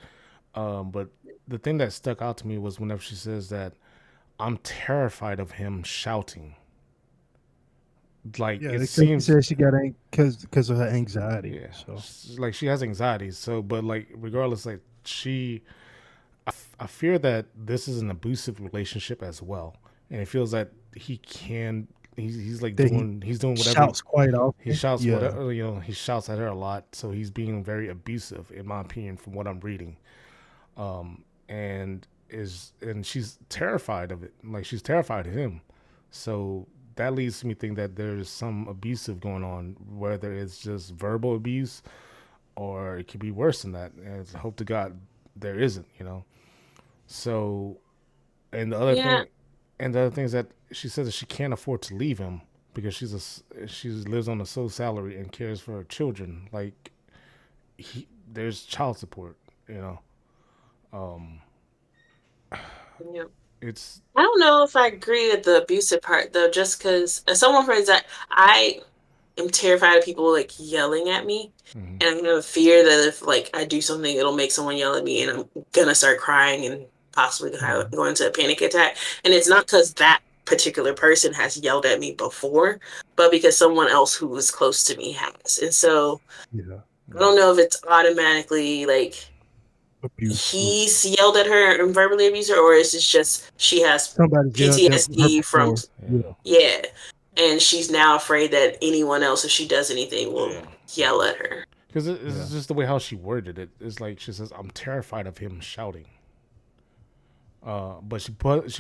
But the thing that stuck out to me was whenever she says that I'm terrified of him shouting. Like Yeah, it because she seems, said she got because of her anxiety. yeah, So like she has anxiety. So, but like regardless, like I fear that this is an abusive relationship as well, and it feels that he can. He's like that he he's doing whatever shouts quite he often. shouts Yeah. whatever he shouts at her a lot. So he's being very abusive, in my opinion, from what I'm reading. And she's terrified of it. Like she's terrified of him. So that leads to me think that there's some abusive going on, whether it's just verbal abuse or it could be worse than that. And I hope to God there isn't. So and the other Yeah. thing, and the other thing is that she says that she can't afford to leave him because she lives on a sole salary and cares for her children. Like there's child support. You know, Yeah. it's I don't know if I agree with the abusive part though, just because as someone for example, I am terrified of people like yelling at me. mhm, And I'm gonna fear that if like I do something, it'll make someone yell at me and I'm gonna start crying and possibly Mhm. go into a panic attack. And it's not because that particular person has yelled at me before, but because someone else who was close to me has. And so Yeah. I yeah, don't know if it's automatically like Abuse. he's yelled at her and verbally abused her, or is it just she has Somebody's yelled at her PTSD from, before. yeah, Yeah. yeah, and she's now afraid that anyone else, if she does anything, will yeah, yeah. yell at her. Because Yeah. it's just the way how she worded it. It's like she says, "I'm terrified of him shouting." But she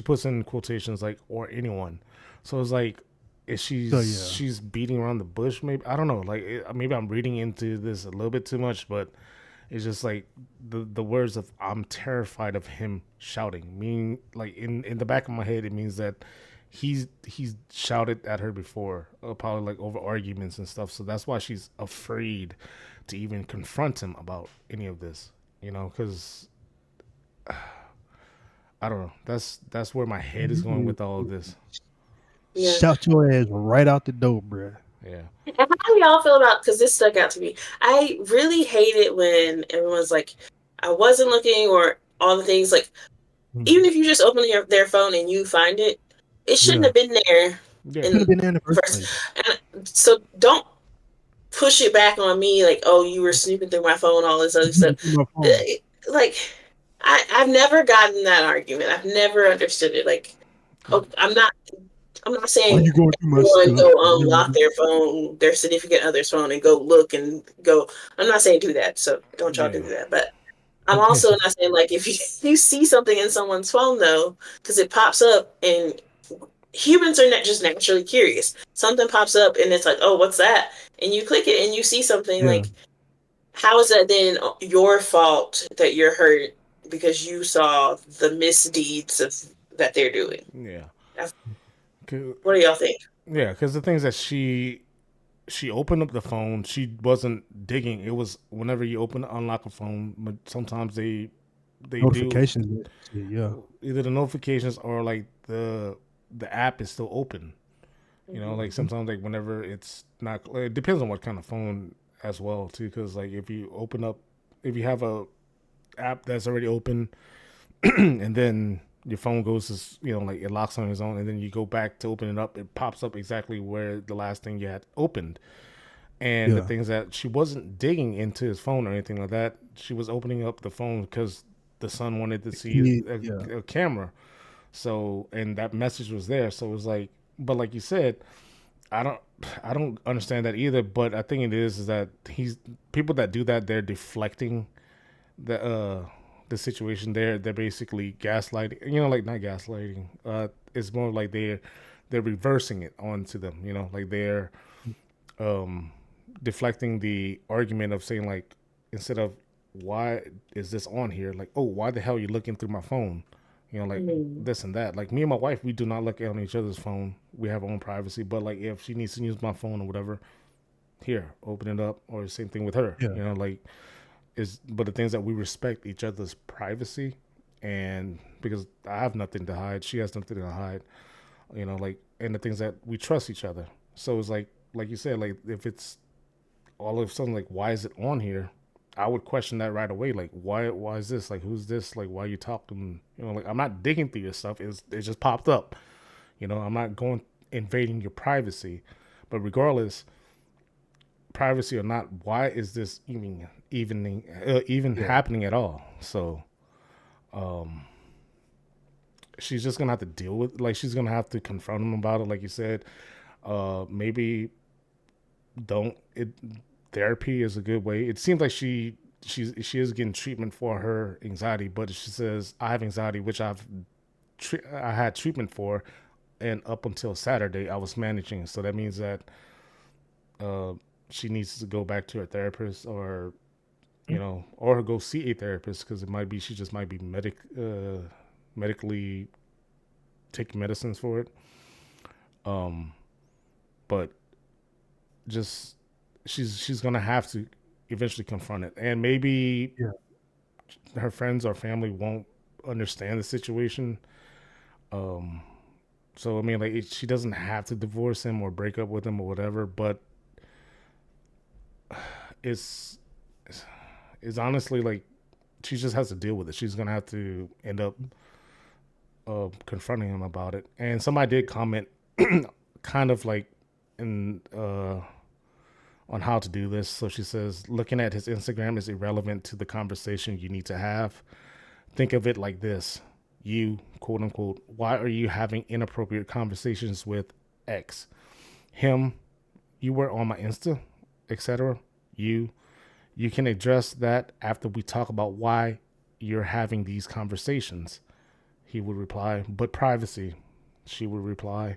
puts in quotations like "or anyone," so it's like is So yeah. she's beating around the bush. Maybe I don't know. Like maybe I'm reading into this a little bit too much, but it's just like the words of "I'm terrified of him shouting." Meaning, like in the back of my head, it means that he's shouted at her before, probably like over arguments and stuff. So that's why she's afraid to even confront him about any of this. Because I don't know. That's where my head is going with all of this. Yeah. Shout your ass right out the door, bruh. Yeah. How do y'all feel about? Because this stuck out to me. I really hate it when everyone's like, "I wasn't looking," or all the things like. Mhm. Even if you just open their phone and you find it, it shouldn't Yeah, have been there Yeah. in shouldn't have been there in the the first first. place. And so don't push it back on me like, oh, you were snooping through my phone, all this other stuff. My phone. Eh, Like, I've never gotten that argument. I've never understood it. Like, oh, I'm not Why saying you going through my everyone stuff? go unlock their phone, their significant other's phone, and go look and go. I'm not saying do that. So don't y'all do Yeah. that. But I'm Okay, also so not saying like if you see something in someone's phone though, because it pops up and humans are not just naturally curious. Something pops up and it's like, oh, what's that? And you click it and you see something yeah, like, how is that then your fault that you're hurt because you saw the misdeeds of that they're doing? Yeah. That's, 'Cause- what do y'all think? Yeah, because the things that she opened up the phone, she wasn't digging. It was whenever you open unlock a phone, but sometimes they do notifications. And shit, yeah, either the notifications or like the app is still open. You know, like Mm-hmm. sometimes like whenever it's not, it depends on what kind of phone as well too. Because like if you open up, if you have a app that's already open, and then your phone goes to like it locks on its own, and then you go back to open it up, it pops up exactly where the last thing you had opened. And the yeah, things that she wasn't digging into his phone or anything like that, she was opening up the phone because the son wanted to see yeah, a camera. So, and that message was there. So it was like, but like you said, I don't, I don't understand that either. But I think it is that he's people that do that, they're deflecting the situation. They're basically gaslighting. Like not gaslighting. It's more like they're reversing it onto them. Like they're um deflecting the argument of saying like instead of why is this on here, like, oh, why the hell are you looking through my phone, like Mm-hmm. this and that. Like me and my wife, we do not look on each other's phone. We have our own privacy, but like if she needs to use my phone or whatever, here, open it up. Or same thing with her, yeah, like is but the things that we respect each other's privacy. And because I have nothing to hide, she has nothing to hide, like, and the things that we trust each other. So it's like you said, like if it's all of a sudden like why is it on here, I would question that right away. Like why is this, like who's this, like why are you talking, like I'm not digging through your stuff, it just popped up. I'm not going invading your privacy. But regardless, privacy or not, why is this even yeah, happening at all? So she's just gonna have to deal with, like, she's gonna have to confront him about it, like you said. Maybe don't it therapy is a good way. It seems like she is getting treatment for her anxiety, but she says I have anxiety, which I had treatment for, and up until Saturday I was managing. So that means that uh, she needs to go back to her therapist, or go see a therapist, because it might be she just might be medically taking medicines for it. Um, but just she's gonna have to eventually confront it, and maybe yeah, her friends or family won't understand the situation. Um, so I mean, like she doesn't have to divorce him or break up with him or whatever, but it's it's honestly like she just has to deal with it. She's gonna have to end up confronting him about it. And somebody did comment, kind of like in on how to do this. So she says, looking at his Instagram is irrelevant to the conversation you need to have. Think of it like this: you, quote unquote, why are you having inappropriate conversations with X? Him, you were on my Insta, etc. You, you can address that after we talk about why you're having these conversations. He would reply, but privacy. She would reply,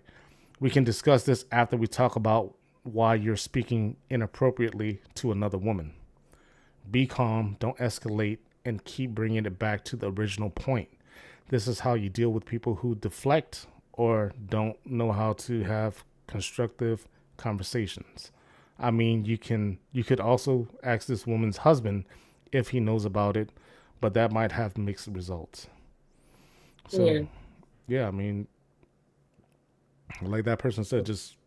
we can discuss this after we talk about why you're speaking inappropriately to another woman. Be calm, don't escalate, and keep bringing it back to the original point. This is how you deal with people who deflect or don't know how to have constructive conversations. I mean, you could also ask this woman's husband if he knows about it, but that might have mixed results. So, Yeah. yeah, I mean, like that person said, just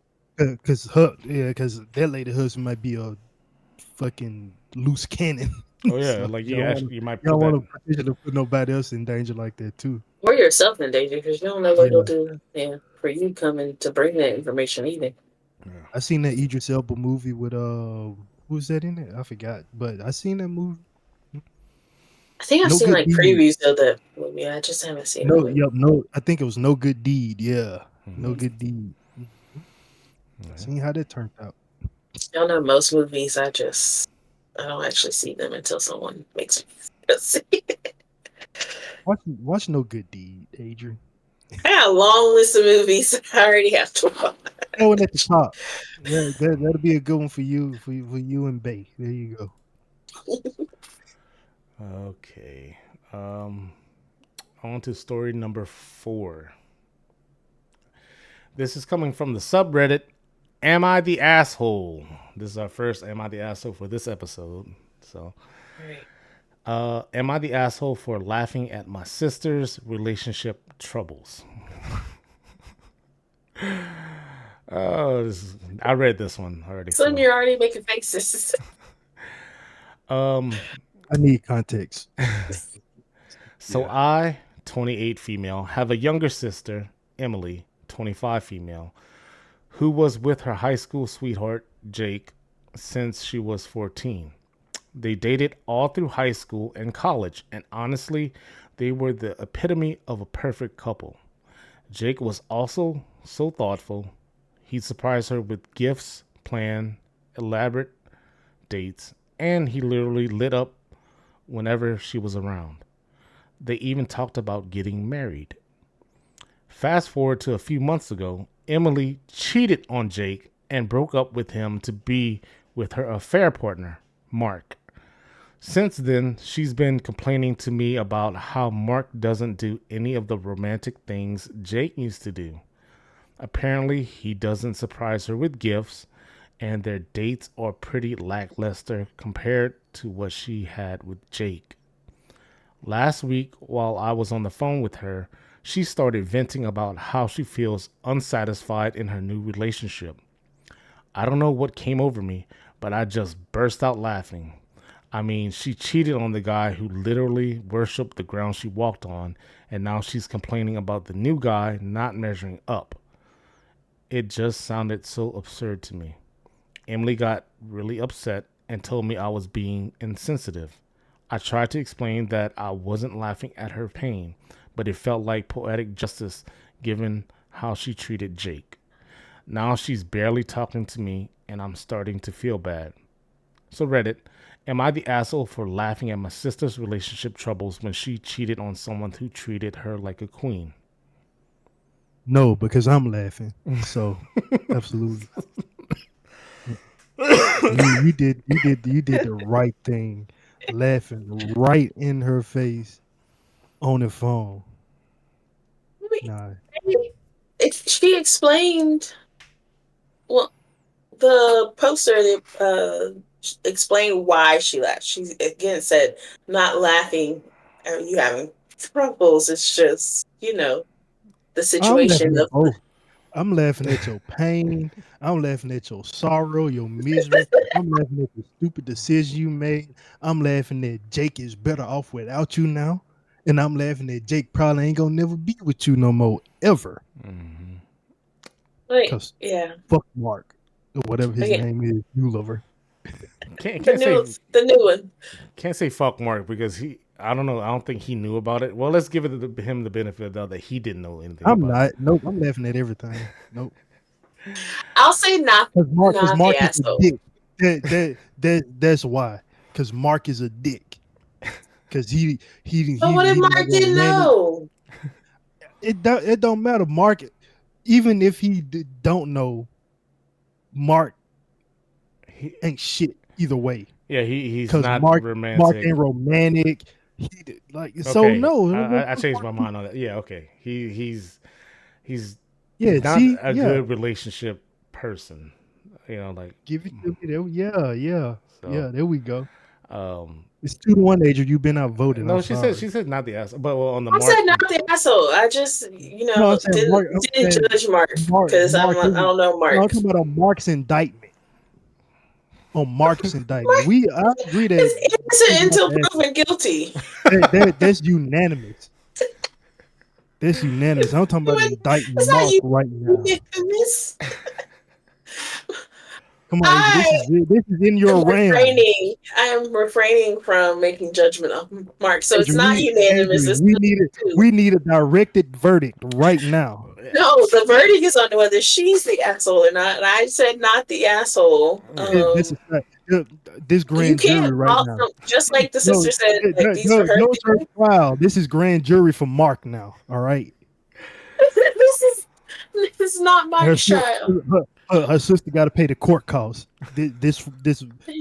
Cause her, yeah, cause that lady husband might be a fucking loose cannon. Oh yeah, So like you don't want to, you might you don't put want that. to potentially put nobody else in danger like that too. Or yourself in danger because you don't know what he'll Yeah, do. Yeah, for you coming to bring that information either. Yeah. I seen that Idris Elba movie with who's that in it? I forgot, but I seen that movie. I think I've No seen good like deed. previews of that movie. I just haven't seen the No, movie. yep, no. I think it was no good deed. Yeah, no Hmm. good deed. Mhm. I Yeah. seen how that turned out. Y'all know most movies. I don't actually see them until someone makes me see. Watch no good deed, Adrian. I got a long list of movies I already have to watch. That one at the top. That'll be a good one for you and Bay. There you go. Okay. Um, on to story number 4. This is coming from the subreddit. Am I the asshole? This is our first Am I the asshole for this episode. So, Right. am I the asshole for laughing at my sister's relationship troubles? I read this one already. Son, So, you're already making faces. um, I need context. so Yeah. I, 28 female, have a younger sister, Emily, 25 female, who was with her high school sweetheart, Jake, since she was 14. They dated all through high school and college, and honestly, they were the epitome of a perfect couple. Jake was also so thoughtful. He surprised her with gifts, planned elaborate dates, and he literally lit up whenever she was around. They even talked about getting married. Fast forward to a few months ago, Emily cheated on Jake and broke up with him to be with her affair partner, Mark. Since then, she's been complaining to me about how Mark doesn't do any of the romantic things Jake used to do. Apparently, he doesn't surprise her with gifts, and their dates are pretty lackluster compared to what she had with Jake. Last week, while I was on the phone with her, she started venting about how she feels unsatisfied in her new relationship. I don't know what came over me, but I just burst out laughing. I mean, she cheated on the guy who literally worshiped the ground she walked on, and now she's complaining about the new guy not measuring up. It just sounded so absurd to me. Emily got really upset and told me I was being insensitive. I tried to explain that I wasn't laughing at her pain, but it felt like poetic justice given how she treated Jake. Now she's barely talking to me, and I'm starting to feel bad. So, Reddit, am I the asshole for laughing at my sister's relationship troubles when she cheated on someone who treated her like a queen? No, because I'm laughing. So absolutely. You did the right thing, laughing right in her face on the phone. Nah, She explained, well, the poster explained why she laughed. She again said, "Not laughing at you having troubles. It's just the I'm situation laughing at of both. I'm laughing at your pain. I'm laughing at your sorrow, your misery. I'm laughing at the stupid decision you made. I'm laughing that Jake is better off without you now. And I'm laughing that Jake probably ain't gonna never be with you no more ever. Mm-hmm. like Cause yeah, fuck Mark. Or whatever his again name is, you lover. Can't the can't say new the new one. can't say fuck Mark because he. I don't know. I don't think he knew about it. Well, let's give him the benefit of the doubt that he didn't know anything I'm about it. not. Nope. I'm laughing at everything. Nope. I'll say not Cause not the Mark is a asshole. dick. That's why. Cause Mark is a dick. Cause But what if he like Mark didn't romantic. know? It don't matter. Mark, even if he don't know, Mark He, ain't shit either way. yeah, he's Cause not Mark romantic. ain't romantic. So Okay, no. I changed my mind on that. Yeah, okay. He's Yeah. not See. a Yeah. good relationship person. Like Give it to me. There, yeah. Yeah. so. Yeah. There we go. It's 2-1, Adrian. You've been outvoted. I'm No, sorry. she said not the ass, but well, on the I said Mark. not the asshole. I just, No, I'm saying Mark. I'm didn't saying judge Mark because Mark I isn't. don't know No, I'm Mark. talking about on Mark's indictment. On Mark's indictment, Mark I agree that is he's innocent not until the asshole. proven guilty. That's unanimous. That's unanimous. I'm talking about indicting It's not Mark you, right now. Nicholas. Come on, Adrian. I This is in am your realm. refraining. I am refraining from making judgment on Mark. So it's Adrian, not unanimous. It's two. we need a directed verdict right now. No, the verdict is on whether she's the asshole or not. And I said not the asshole. This is not, this You grand jury can't right call now. them just like the No, sister said, like these are her no church feelings. trial. This is grand jury for Mark now. All right. this is this is not my Her child. her sister got to pay the court costs. This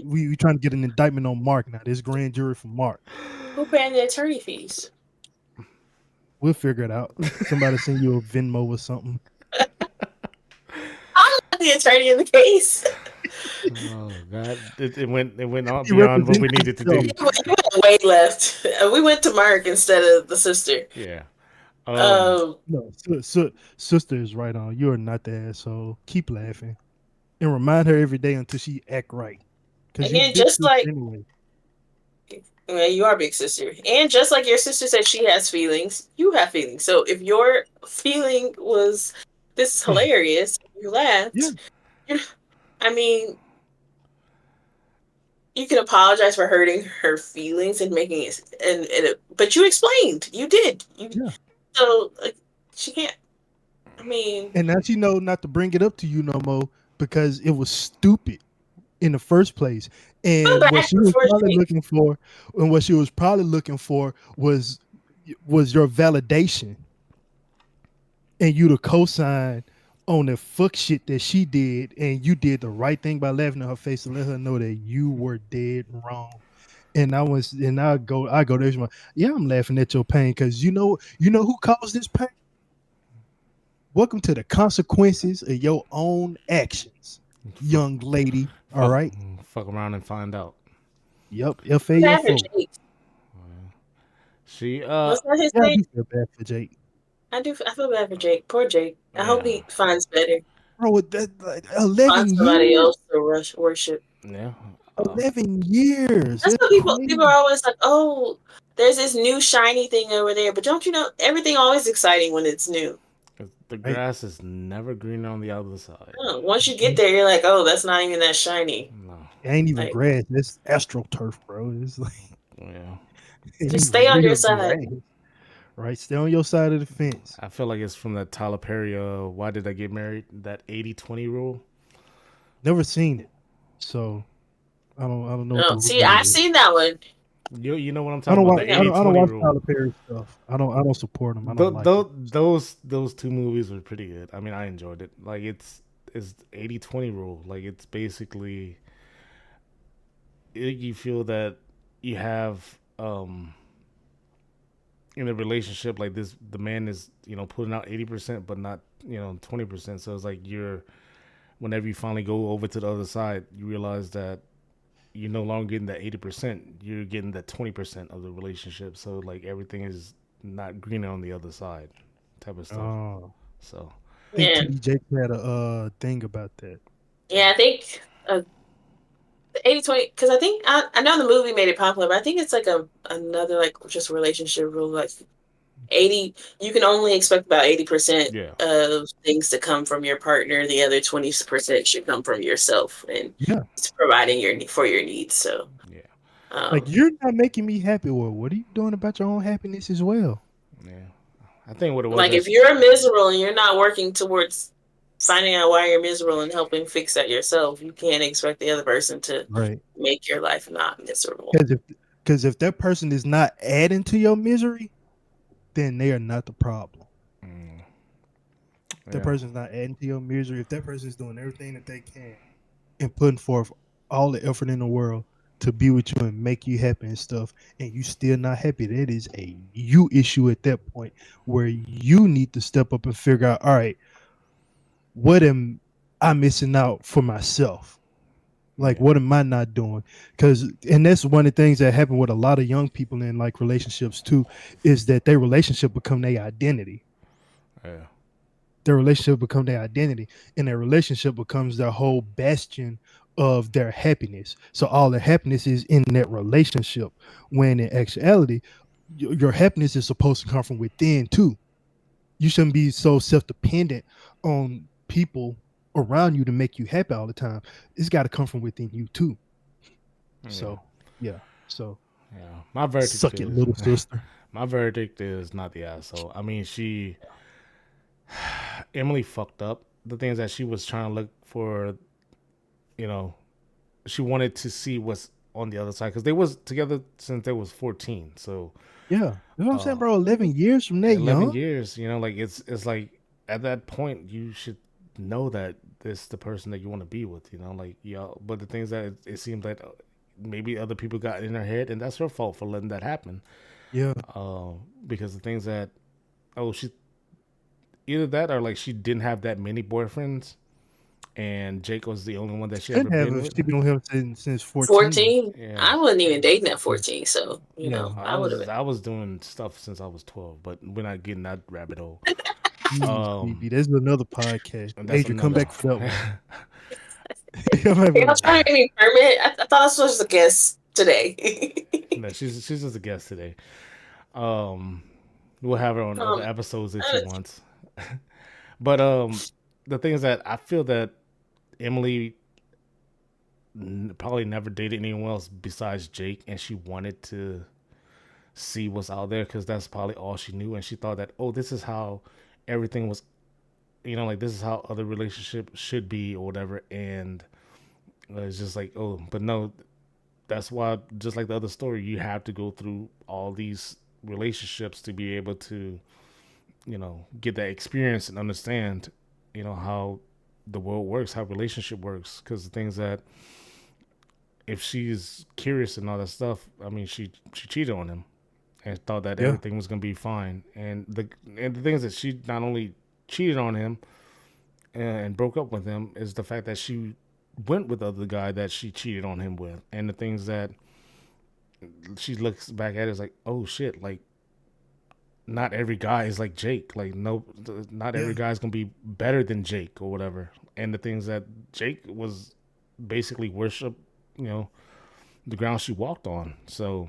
we trying to get an indictment on Mark now. This grand jury for Mark. Who paying the attorney fees? We'll figure it out. Somebody send you a Venmo or something. I'm not the attorney in the case. Oh God, it went on He beyond what represents we needed to himself. do. We went way left. We went to Mark instead of the sister. Yeah. Um, No, sister is right on. You are not the asshole. Keep laughing and remind her every day until she act right. Cause you and big just sister like anyway. well, you are big sister, and just like your sister said, she has feelings. You have feelings. So if your feeling was this is hilarious, you Yeah, laughed. I mean, you can apologize for hurting her feelings and making it, but you explained. You did. You yeah. so like, she can't. I mean, And now she know not to bring it up to you no more because it was stupid in the first place. I feel And what bad she was for probably Jake. looking for, and what she was probably looking for was your validation and you to co-sign on the fuck shit that she did, and you did the right thing by laughing in her face to let her know that you were dead wrong. And I go there's my yeah, I'm laughing at your pain because you know who caused this pain? Welcome to the consequences of your own actions, Fuck, young lady. All fuck, right. fuck around and find out. Yep. Bad for FAFO. Jake. She What's that his Yeah, I name? do feel bad for Jake. I do. I feel bad for Jake. Poor Jake. I hope Yeah, he finds better. Bro, with that like Find 11 somebody years. else to worship. yeah. 11 years. That's That's what people are crazy. always like. Oh, there's this new shiny thing over there, but don't you know everything always exciting when it's new. The Right? grass is never greener on the other side. Oh, once you get there, you're like, oh, that's not even that shiny. No. It ain't even Like, grass. That's astroturf, bro. It's like Yeah. it ain't just even stay on your real side. grass. Right? Stay on your side of the fence. I feel like it's from that Tyler Perry. Why did I get married? That 80-20 rule. Never seen it. So I don't know what the No, see, rule I've is. seen that one. You know what I'm talking about? The You know, 80-20 watch rule. Tyler Perry stuff. I don't support him. I don't like him. Those two movies were pretty good. I mean, I enjoyed it. Like it's 80-20 rule. Like it's basically you feel that you have in a relationship like this, the man is putting out 80%, but not 20%. So it's like you're whenever you finally go over to the other side, you realize that you're no longer getting that 80%. You're getting that 20% of the relationship. So like everything is not greener on the other side, type of stuff. Oh, So I think yeah, TD Jakes had a thing about that. yeah. I think the 80/20 because I know the movie made it popular, but I think it's like another like just relationship rule. Like 80, you can only expect about 80% yeah, of things to come from your partner. The other 20% should come from yourself and Yeah. it's providing for your needs. So, yeah, Like um, you're not making me happy. Well, what are you doing about your own happiness as well? yeah. I think what it was like if is you're miserable and you're not working towards finding out why you're miserable and helping fix that yourself, you can't expect the other person to Right. make your life not miserable. Because if that person is not adding to your misery, then they are not the problem. mm, If that yeah, person's not adding to your misery, if that person is doing everything that they can and putting forth all the effort in the world to be with you and make you happy and stuff, and you still not happy, that is a you issue at that point where you need to step up and figure out, all right, what am I missing out for myself? Like, Yeah. what am I not doing? Because, and that's one of the things that happen with a lot of young people in like relationships too, is that their relationship become their identity. Yeah. Their relationship become their identity, and their relationship becomes their whole bastion of their happiness. So all their happiness is in that relationship. When in actuality, your happiness is supposed to come from within too. You shouldn't be so self-dependent on people around you to make you happy all the time. It's got to come from within you too. Yeah. So yeah. So Yeah. My verdict suck it, is little sister. my verdict is not the asshole. I mean, Emily fucked up. The things that she was trying to look for, you know, she wanted to see what's on the other side because they was together since they was 14. So Yeah. You know what I'm saying, uh, bro? 11 years from that 11 young. years, like it's like at that point you should know that this is the person that you want to be with, like but the things that it seems like maybe other people got in her head and that's her fault for letting that happen. Yeah. uh, because the things that she either that or like she didn't have that many boyfriends and Jake was the only one that she ever Shouldn't have been if with. she been with him since 14. 14. Yeah. I wasn't even dating at 14, so Yeah. I would have been. I was doing stuff since I was 12, but we're not getting that rabbit hole. Jeez, um BB. There's another podcast. and that's Adrian, come another back for that one. Come back for Y'all that one. trying to make me permit? I thought this was a guest today. no, she's just a guest today. Um, we'll have her on other um, episodes if she wants. But the thing is that I feel that Emily probably never dated anyone else besides Jake, and she wanted to see what's out there because that's probably all she knew, and she thought that this is how everything was, like this is how other relationships should be or whatever, and it's just like but no, that's why just like the other story, you have to go through all these relationships to be able to get that experience and understand how the world works, how relationship works, because the things that if she's curious and all that stuff, I mean, she cheated on him and thought that Yeah. everything was gonna be fine, and the things that she not only cheated on him and broke up with him is the fact that she went with the other guy that she cheated on him with, and the things that she looks back at is like, oh shit, like not every guy is like Jake. Like no, not every Yeah. guy's gonna be better than Jake or whatever. And the things that Jake was basically worship, you know, the ground she walked on. So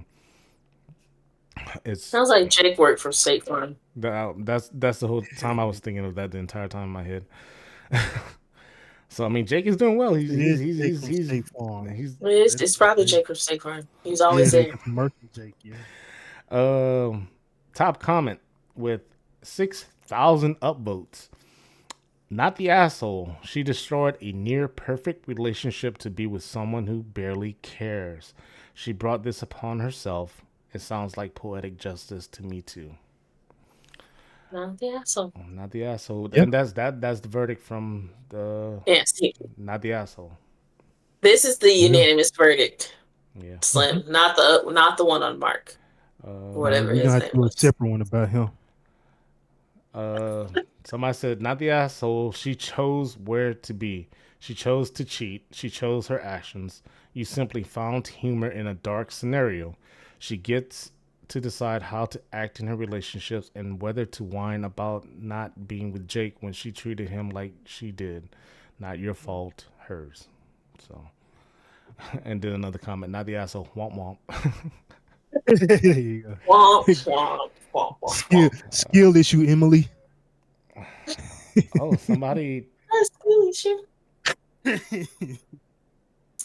it's sounds like Jake worked for State Farm. that's the whole time I was thinking of that the entire time in my head. So I mean, Jake is doing well. It is Jake from State Farm. He's It's probably Yeah. Jake from State Farm. He's Yeah, always the there. commercial Jake. Yeah. um top comment with 6,000 upvotes. Not the asshole. She destroyed a near perfect relationship to be with someone who barely cares. She brought this upon herself. It sounds like poetic justice to me too. Not the asshole. Not the asshole. Yeah. And that's the verdict from the Yes, not the asshole. this is the Yeah. unanimous verdict. Yeah. Slim, not the one on Mark, No, whatever we're gonna his have to name do a was. separate one about him. Uh, Somebody said, not the asshole. She chose where to be. She chose to cheat. She chose her actions. You simply found humor in a dark scenario. She gets to decide how to act in her relationships and whether to whine about not being with Jake when she treated him like she did. Not your fault, hers. So, and then another comment, not the asshole. Womp womp. There you go. Womp womp womp womp skill womp. skill issue, Emily. Oh, somebody. That's really true.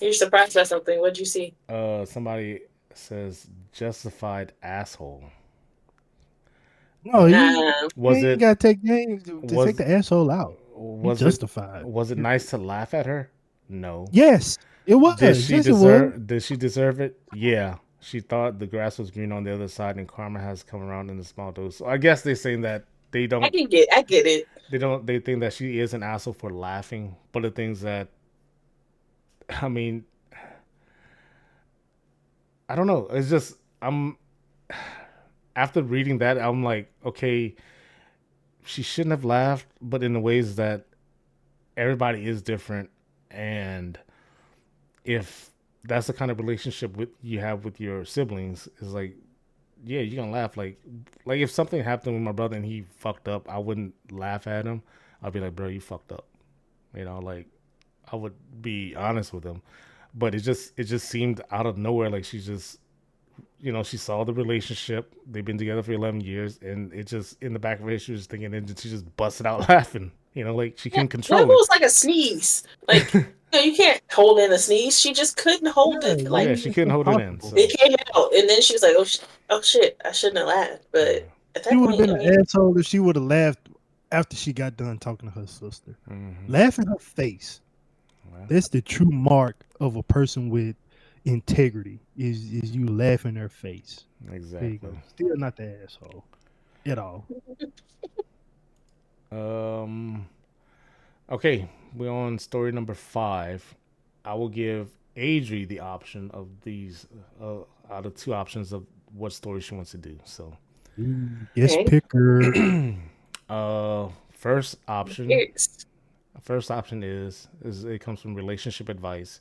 You're surprised by something. What'd you see? Somebody says justified asshole. No, Nah, he Was ain't it gotta take names to take was the asshole out. He was it justified. was it nice to laugh at her? No. Yes, it was. Yes, it was. Did she deserve it? Yeah. She thought the grass was green on the other side and karma has come around in a small dose. So I guess they're saying that I get it. they think that she is an asshole for laughing, but the things that I mean, I don't know. It's just I'm after reading that, I'm like, okay, she shouldn't have laughed, but in the ways that everybody is different and if that's the kind of relationship with you have with your siblings, is like, yeah, you're gonna laugh. Like if something happened with my brother and he fucked up, I wouldn't laugh at him. I'd be like, bro, you fucked up. Like I would be honest with him. But it just seemed out of nowhere. Like she just, she saw the relationship. They've been together for 11 years, and it just in the back of her head, she was thinking, and she just busted out laughing. Like she Yeah, couldn't what if it control it. was like a sneeze? Like, you can't hold in a sneeze. She just couldn't hold Yeah, it. Yeah, Like, she it's couldn't hold it in. impossible. So it came out, and then she was like, oh shit, I shouldn't have laughed." But yeah. at She that would have point, been I an mean, asshole if she would have laughed after she got done talking to her sister. Hmm. Laugh in her face. Well, That's the true mark of a person with integrity. Is you laugh in their face. There you exactly. go. Still not the asshole at all. Um. Okay, we're on story number 5. I will give Adri the option of these out of two options of what story she wants to do. So, Guest okay, picker. first option. yes. First option is it comes from relationship advice.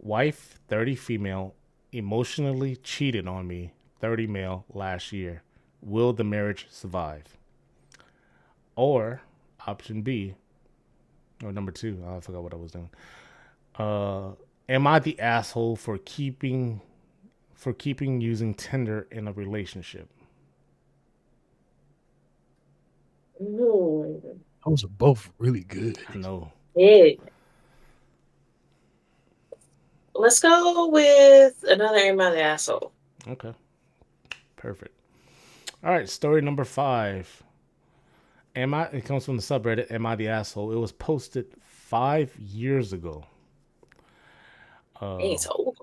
Wife, 30 female, emotionally cheated on me, 30 male last year. Will the marriage survive? Or option B, or number 2, I forgot what I was doing. Uh, am I the asshole for keeping using Tinder in a relationship? Hmm. Those are both really good. I know. Yeah. Let's go with another Am I the Asshole? Okay, perfect. All right, story number 5. Am I? It comes from the subreddit. Am I the asshole? It was posted 5 years ago. Dang, Uh, it's old.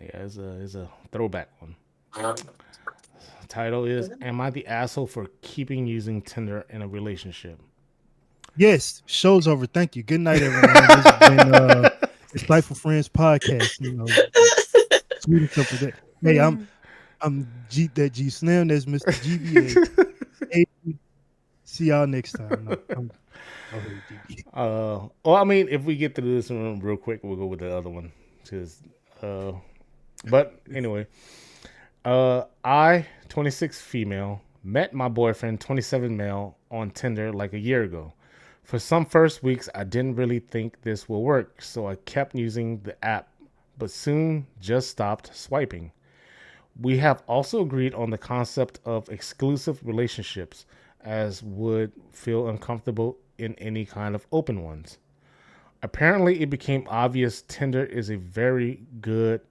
yeah, it's a throwback one. Um, Title is Am I the asshole for keeping using Tinder in a relationship? Yes, show's over. Thank you. Good night, everyone. This has been Insightful Friends podcast. Sweet and simple. Hey, I'm that G Slim. That's Mr. GBA. Hey, see y'all next time. No, I'm go ahead, GB. Well, I mean, if we get through this one real quick, we'll go with the other one. Cause, uh, but anyway, I, 26 female, met my boyfriend, 27 male, on Tinder like a year ago. For some first weeks, I didn't really think this will work, so I kept using the app, but soon just stopped swiping. We have also agreed on the concept of exclusive relationships, as would feel uncomfortable in any kind of open ones. Apparently, it became obvious Tinder is a very good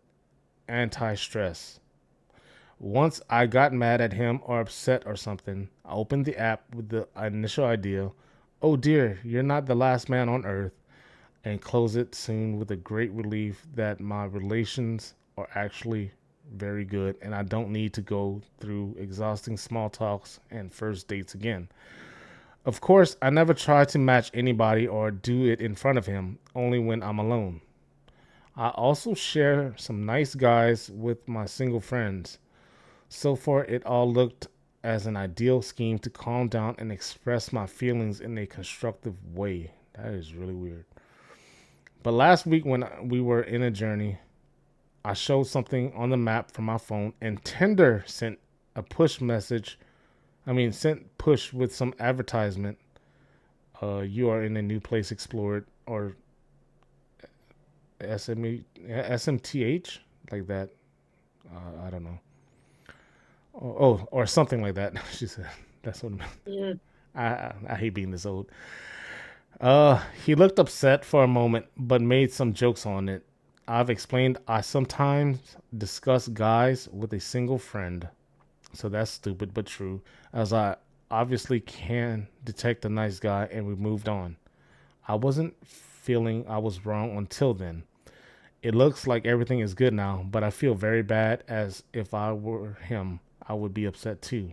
anti stress. Once I got mad at him or upset or something, I opened the app with the initial idea, oh dear, you're not the last man on earth, and close it soon with a great relief that my relations are actually very good and I don't need to go through exhausting small talks and first dates again. Of course, I never try to match anybody or do it in front of him, only when I'm alone. I also share some nice guys with my single friends. So far, it all looked as an ideal scheme to calm down and express my feelings in a constructive way. That is really weird. But last week, when we were in a journey, I showed something on the map from my phone, and Tinder sent a push message. Sent push with some advertisement. You are in a new place explored, or SME, SMTH, like that. I don't know. Or something like that. She said, "That's what mm, I hate being this old." He looked upset for a moment, but made some jokes on it. I've explained I sometimes discuss guys with a single friend, so that's stupid but true, as I obviously can detect a nice guy, and we moved on. I wasn't feeling I was wrong until then. It looks like everything is good now, but I feel very bad, as if I were him, I would be upset too.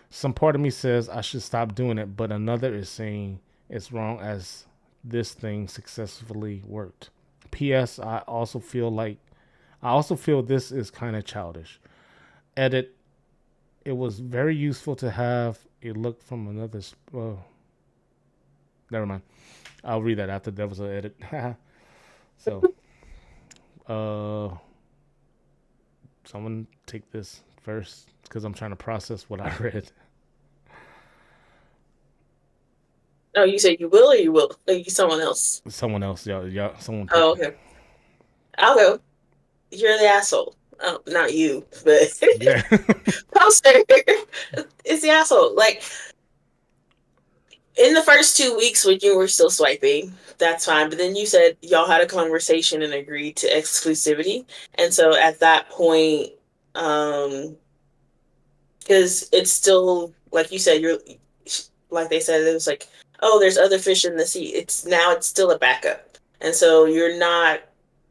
Some part of me says I should stop doing it, but another is saying it's wrong as this thing successfully worked. P.S. I also feel this is kind of childish. Edit. It was very useful to have a look from another. Never mind. I'll read that after there was an edit. So, Uh, someone take this first because I'm trying to process what I read. Oh, you said you will or you will? Or you someone else? Someone else, y'all, someone pick Oh, it. okay. I'll go. You're the asshole. Oh, not you, but Yeah. poster is the asshole. Like in the first 2 weeks when you were still swiping, that's fine. But then you said y'all had a conversation and agreed to exclusivity, and so at that point, um, because it's still like you said, you're like they said, it was like, oh, there's other fish in the sea. It's still a backup, and so you're not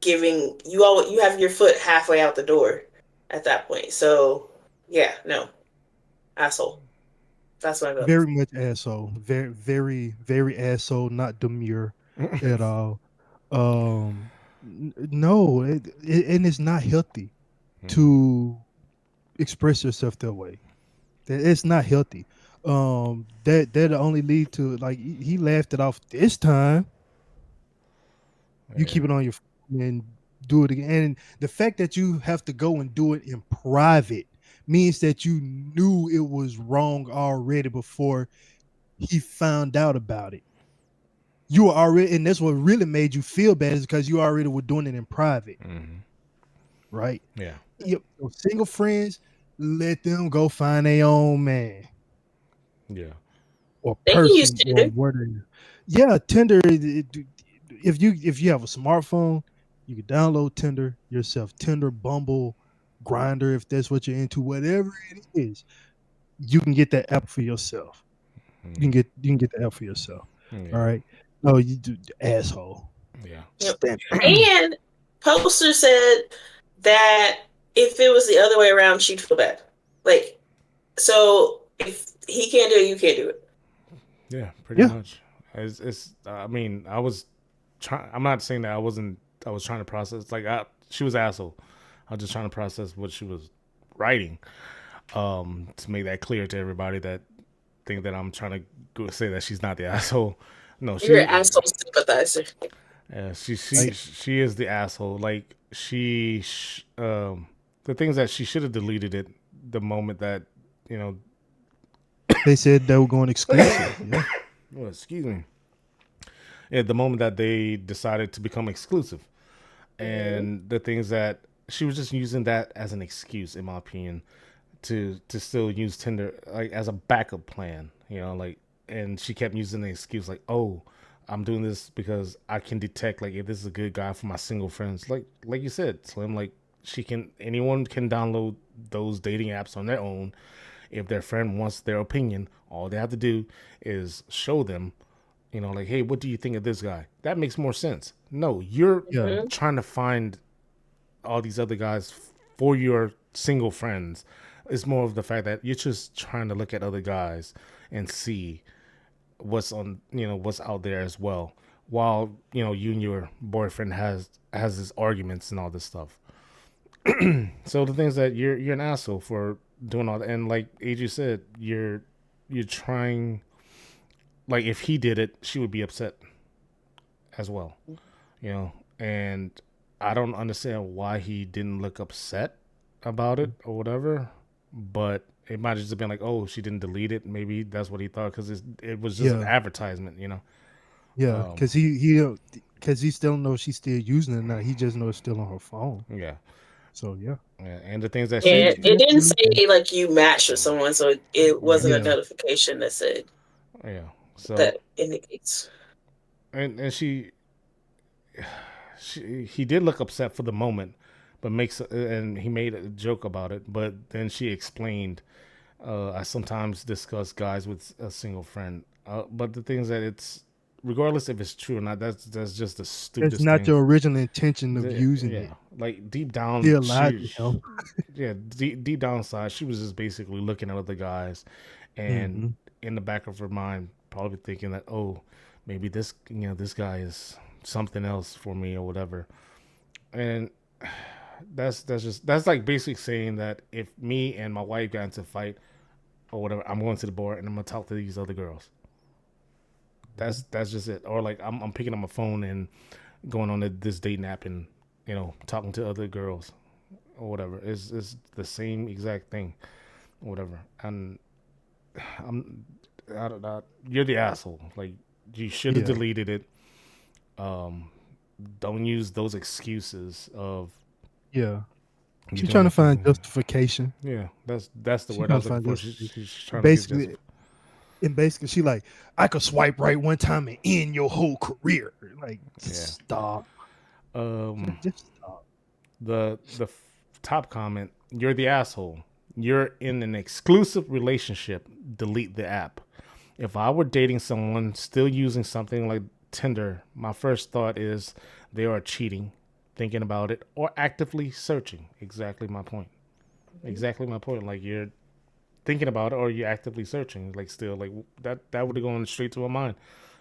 giving you have your foot halfway out the door at that point. So yeah, no, asshole. That's my vote. Very much asshole. Very, very, very asshole. Not demure at all. No, and it's not healthy Mhm. to express yourself that way. It's not healthy. That only lead to like he laughed it off this time. You Yeah. keep it on your phone and do it again. And the fact that you have to go and do it in private means that you knew it was wrong already before he found out about it. You were already, and that's what really made you feel bad is because you already were doing it in private, Hmm. right? Yeah. Yep. So single friends, let them go find their own man Yeah. or They can use person or Tinder. whatever. Yeah, Tinder. If you have a smartphone, you can download Tinder yourself. Tinder, Bumble, Grinder, if that's what you're into, whatever it is, you can get that app for yourself. You can get the app for yourself. All Yeah. right. No, you do asshole. Yeah. Yep. Stamp. And Poster said that if it was the other way around, she'd feel bad. Like, so if he can't do it, you can't do it. Yeah. Pretty Yeah. much. It's. I mean, I was trying. I'm not saying that I wasn't. I was trying to process. Like, she was an asshole. I was just trying to process what she was writing. To make that clear to everybody that think that I'm trying to say that she's not the asshole. No, You're she. an asshole sympathizer. Yeah, she she Like she is the asshole. Like the things that she should have deleted it the moment that you know. they said they were going exclusive. Yeah. Oh, excuse me. Yeah, the moment that they decided to become exclusive, Mm-hmm. and the things that she was just using that as an excuse, in my opinion, to still use Tinder like as a backup plan. Like, and she kept using the excuse like, "Oh, I'm doing this because I can detect like if this is a good guy for my single friends." Like you said, Slim. Like anyone can download those dating apps on their own. If their friend wants their opinion, all they have to do is show them. Like, hey, what do you think of this guy? That makes more sense. No, you're Yeah. Mm-hmm. trying to find all these other guys for your single friends. It's more of the fact that you're just trying to look at other guys and see what's out there as well. While you and your boyfriend has his arguments and all this stuff. So the things that you're an asshole for doing all that, and like AJ said, you're trying. Like if he did it, she would be upset as well. you know, and I don't understand why he didn't look upset about it or whatever. But it might have just been like, oh, she didn't delete it. Maybe that's what he thought because it was just an Yeah. advertisement. Yeah. Um, Because he still knows she's still using it now. He just knows it's still on her phone. yeah, So yeah. yeah, and the things that And she, it didn't say like you matched with someone, so it yeah, wasn't a Yeah. notification that said yeah. So that indicates. and he did look upset for the moment, but and he made a joke about it. But then she explained, I sometimes discuss guys with a single friend. But the things that it's regardless if it's true or not, that's just the It's stupidest not thing. your original intention of using it. Yeah, like deep He down, allowed to him. yeah, deep down inside, she was just basically looking at other guys, and Hmm. in the back of her mind, probably thinking that, oh, maybe this guy is something else for me or whatever. And that's like basically saying that if me and my wife got into a fight or whatever, I'm going to the bar and I'm gonna talk to these other girls. That's just it. Or like I'm picking up my phone and going on this dating app and talking to other girls or whatever. It's the same exact thing or whatever. And I'm I don't know. You're the asshole. Like you should have Yeah, deleted it. Um, don't use those excuses of yeah. you She doing trying it to for. find justification. Yeah, that's the She word I trying was to looking find for. justification. She's trying to get Basically, justified. and basically, she like, I could swipe right one time and end your whole career. Like, Yeah. just stop. Um, Just stop. top comment. You're the asshole. You're in an exclusive relationship. Delete the app. If I were dating someone still using something like Tinder, my first thought is they are cheating, thinking about it, or actively searching. Exactly my point. Exactly my point. Like you're thinking about it or you're actively searching. Like still, like that would have gone straight to my mind.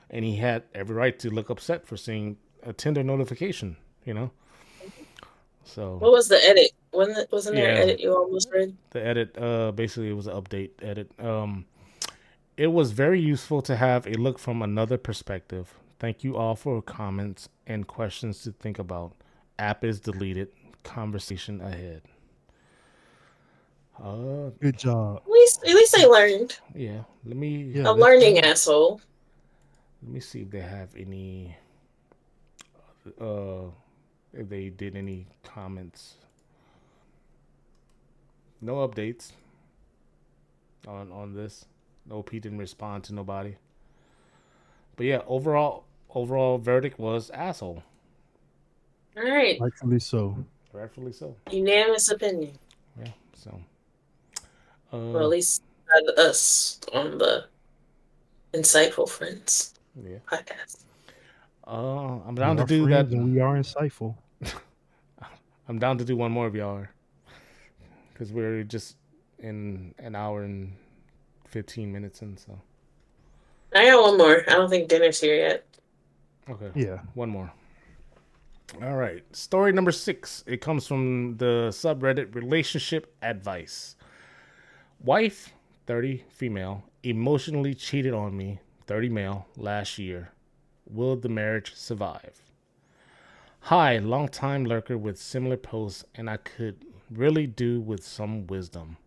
And he had every right to look upset for seeing a Tinder notification. You know. So What was the edit? Wasn't there an yeah, edit you almost read? the edit basically it was an update edit. It was very useful to have a look from another perspective. Thank you all for comments and questions to think about. App is deleted. Conversation ahead. Uh, Good job. At least I learned. yeah. Let me Yeah, A that's learning good. asshole. see if they have any. Uh, if they did any comments. No updates on this. OP didn't respond to nobody. But yeah, overall verdict was asshole. All right. Rightfully so. Rightfully so. Unanimous opinion. Yeah. So Well, uh at least us on the Insightful Friends yeah. podcast. I'm We down to are do that. friends and we are insightful. I'm down to do one more of y'all because we're just in an hour and 15 minutes in. So I got one more. I don't think dinner's here yet. okay, Yeah. one more. All right, story number 6. It comes from the subreddit relationship advice. Wife, 30 female, emotionally cheated on me, 30 male, last year. Will the marriage survive? Hi, long time lurker with similar posts, and I could really do with some wisdom.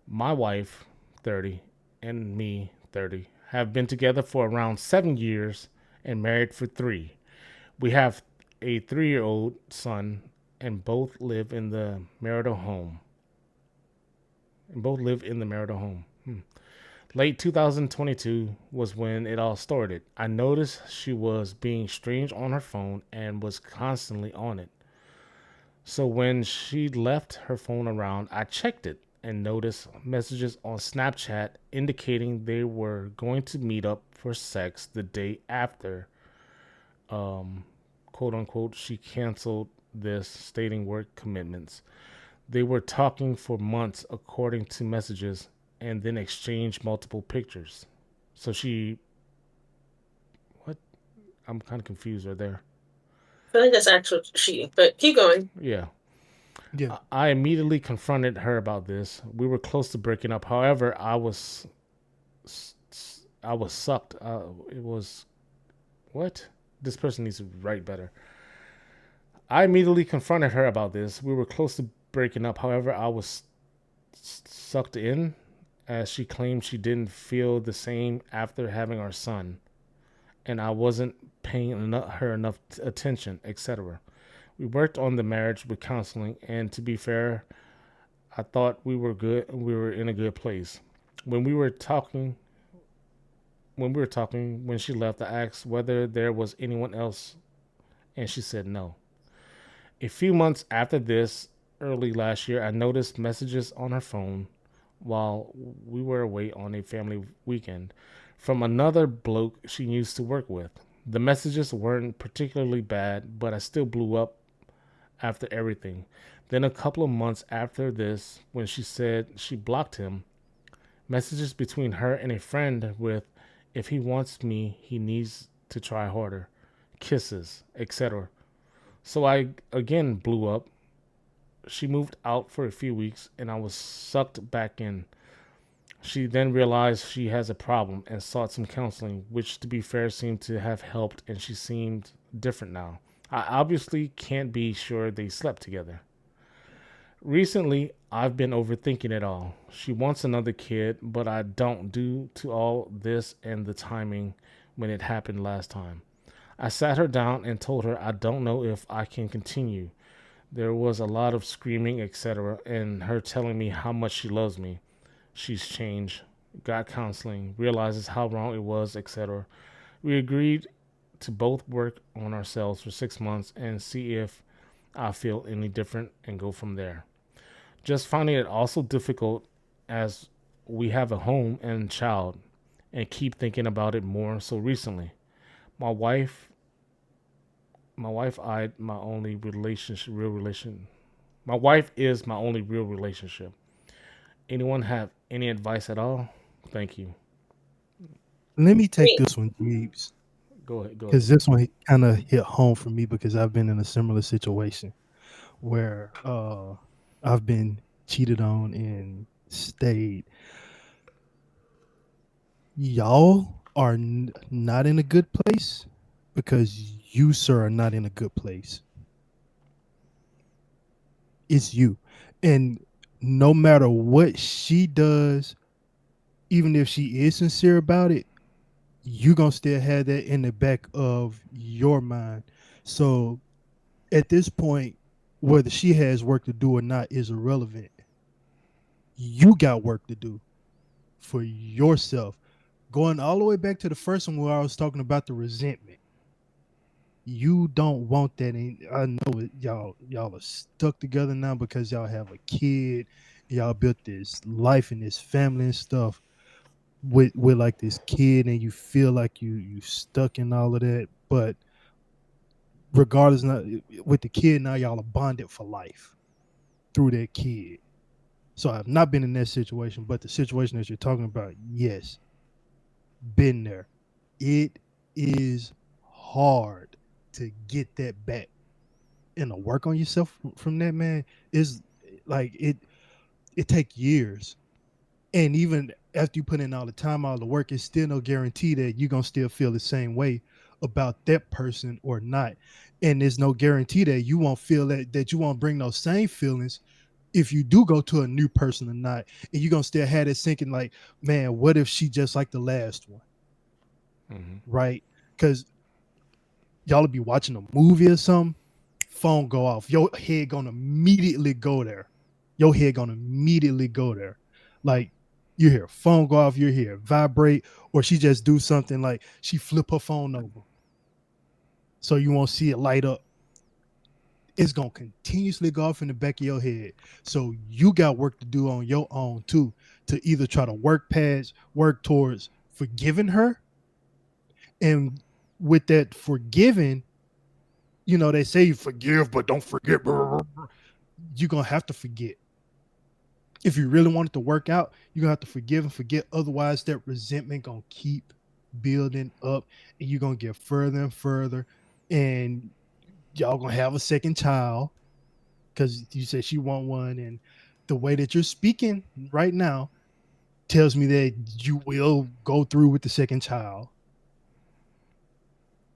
My wife, 30, and me, 30, have been together for around 7 years and married for 3. We have a 3-year-old son and both live in the marital home. Late 2022 was when it all started. I noticed she was being strange on her phone and was constantly on it. So when she left her phone around, I checked it and noticed messages on Snapchat indicating they were going to meet up for sex the day after, quote unquote, she canceled this, stating work commitments. They were talking for months, according to messages, and then exchanged multiple pictures. So she, what? I'm kind of confused right there. I feel like that's actual cheating, but keep going. Yeah. Yeah. I immediately confronted her about this. We were close to breaking up. However, I was sucked. It was what? This person needs to write better. I immediately confronted her about this. We were close to breaking up. However, I was sucked in as she claimed she didn't feel the same after having our son, and I wasn't paying her enough attention, etc. We worked on the marriage with counseling, and to be fair, I thought we were good. We were in a good place. When we were talking, when she left, I asked whether there was anyone else, and she said no. A few months after this, early last year, I noticed messages on her phone while we were away on a family weekend from another bloke she used to work with. The messages weren't particularly bad, but I still blew up after everything. Then, a couple of months after this, when she said she blocked him, messages between her and a friend with, if he wants me, he needs to try harder, kisses, etc. So I again blew up. She moved out for a few weeks and I was sucked back in. She then realized she has a problem and sought some counseling, which, to be fair, seemed to have helped, and she seemed different now. I obviously can't be sure they slept together. Recently, I've been overthinking it all. She wants another kid, but I don't due to all this and the timing when it happened last time. I sat her down and told her I don't know if I can continue. There was a lot of screaming, etc., and her telling me how much she loves me. She's changed, got counseling, realizes how wrong it was, etc. We agreed to both work on ourselves for 6 months and see if I feel any different and go from there. Just finding it also difficult as we have a home and child and keep thinking about it more so recently. My wife my wife eyed my only relationship real relation my wife is my only real relationship. Anyone have any advice at all? Thank you. Let me I take mean, this one, Jeeves, Go ahead. Go because ahead. this one kind of hit home for me because I've been in a similar situation where I've been cheated on and stayed. Y'all are not in a good place because you, sir, are not in a good place. It's you. And no matter what she does, even if she is sincere about it, you gonna still have that in the back of your mind. So at this point, whether she has work to do or not is irrelevant. You got work to do for yourself. Going all the way back to the first one where I was talking about the resentment. You don't want that. And I know it, y'all are stuck together now because y'all have a kid. Y'all built this life and this family and stuff with like this kid, and you feel like you stuck in all of that. But regardless, not with the kid now, y'all are bonded for life through that kid. So I've not been in that situation, but the situation that you're talking about, yes, been there. It is hard to get that back and to work on yourself from that, man, is like it take years. And even after you put in all the time, all the work, it's still no guarantee that you're gonna still feel the same way about that person or not. And there's no guarantee that you won't feel that you won't bring those same feelings if you do go to a new person or not. And you're gonna still have it sinking like, man, what if she just like the last one? Mm-hmm. Right? Because y'all will be watching a movie or something, phone go off, your head gonna immediately go there. Your head gonna immediately go there. Like you hear phone go off, you hear vibrate, or she just do something like she flip her phone over. So you won't see it light up. It's gonna continuously go off in the back of your head. So you got work to do on your own too, to either try to work towards forgiving her. And with that forgiving, they say forgive, but don't forget. You're gonna have to forget. If you really want it to work out, you're gonna have to forgive and forget. Otherwise, that resentment gonna keep building up, and you're gonna get further and further. And y'all gonna have a second child because you said she want one, and the way that you're speaking right now tells me that you will go through with the second child.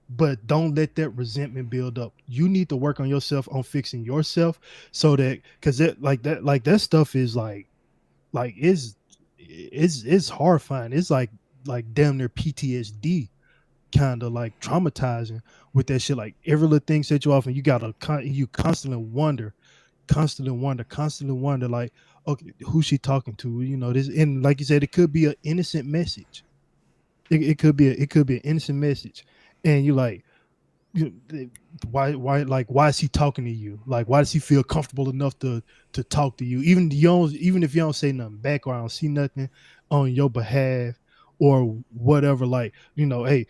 But don't let that resentment build up. You need to work on yourself, on fixing yourself, so that because that like that stuff is like it's horrifying. It's like damn near PTSD, kind of like traumatizing with that shit. Like every little thing set you off, and you constantly wonder, like, okay, who's she talking to? This, and like you said, it could be an innocent message. It could be an innocent message, and you like why is he talking to you? Like why does he feel comfortable enough to talk to you, even if you don't say nothing back, or I don't see nothing on your behalf or whatever? Like, hey,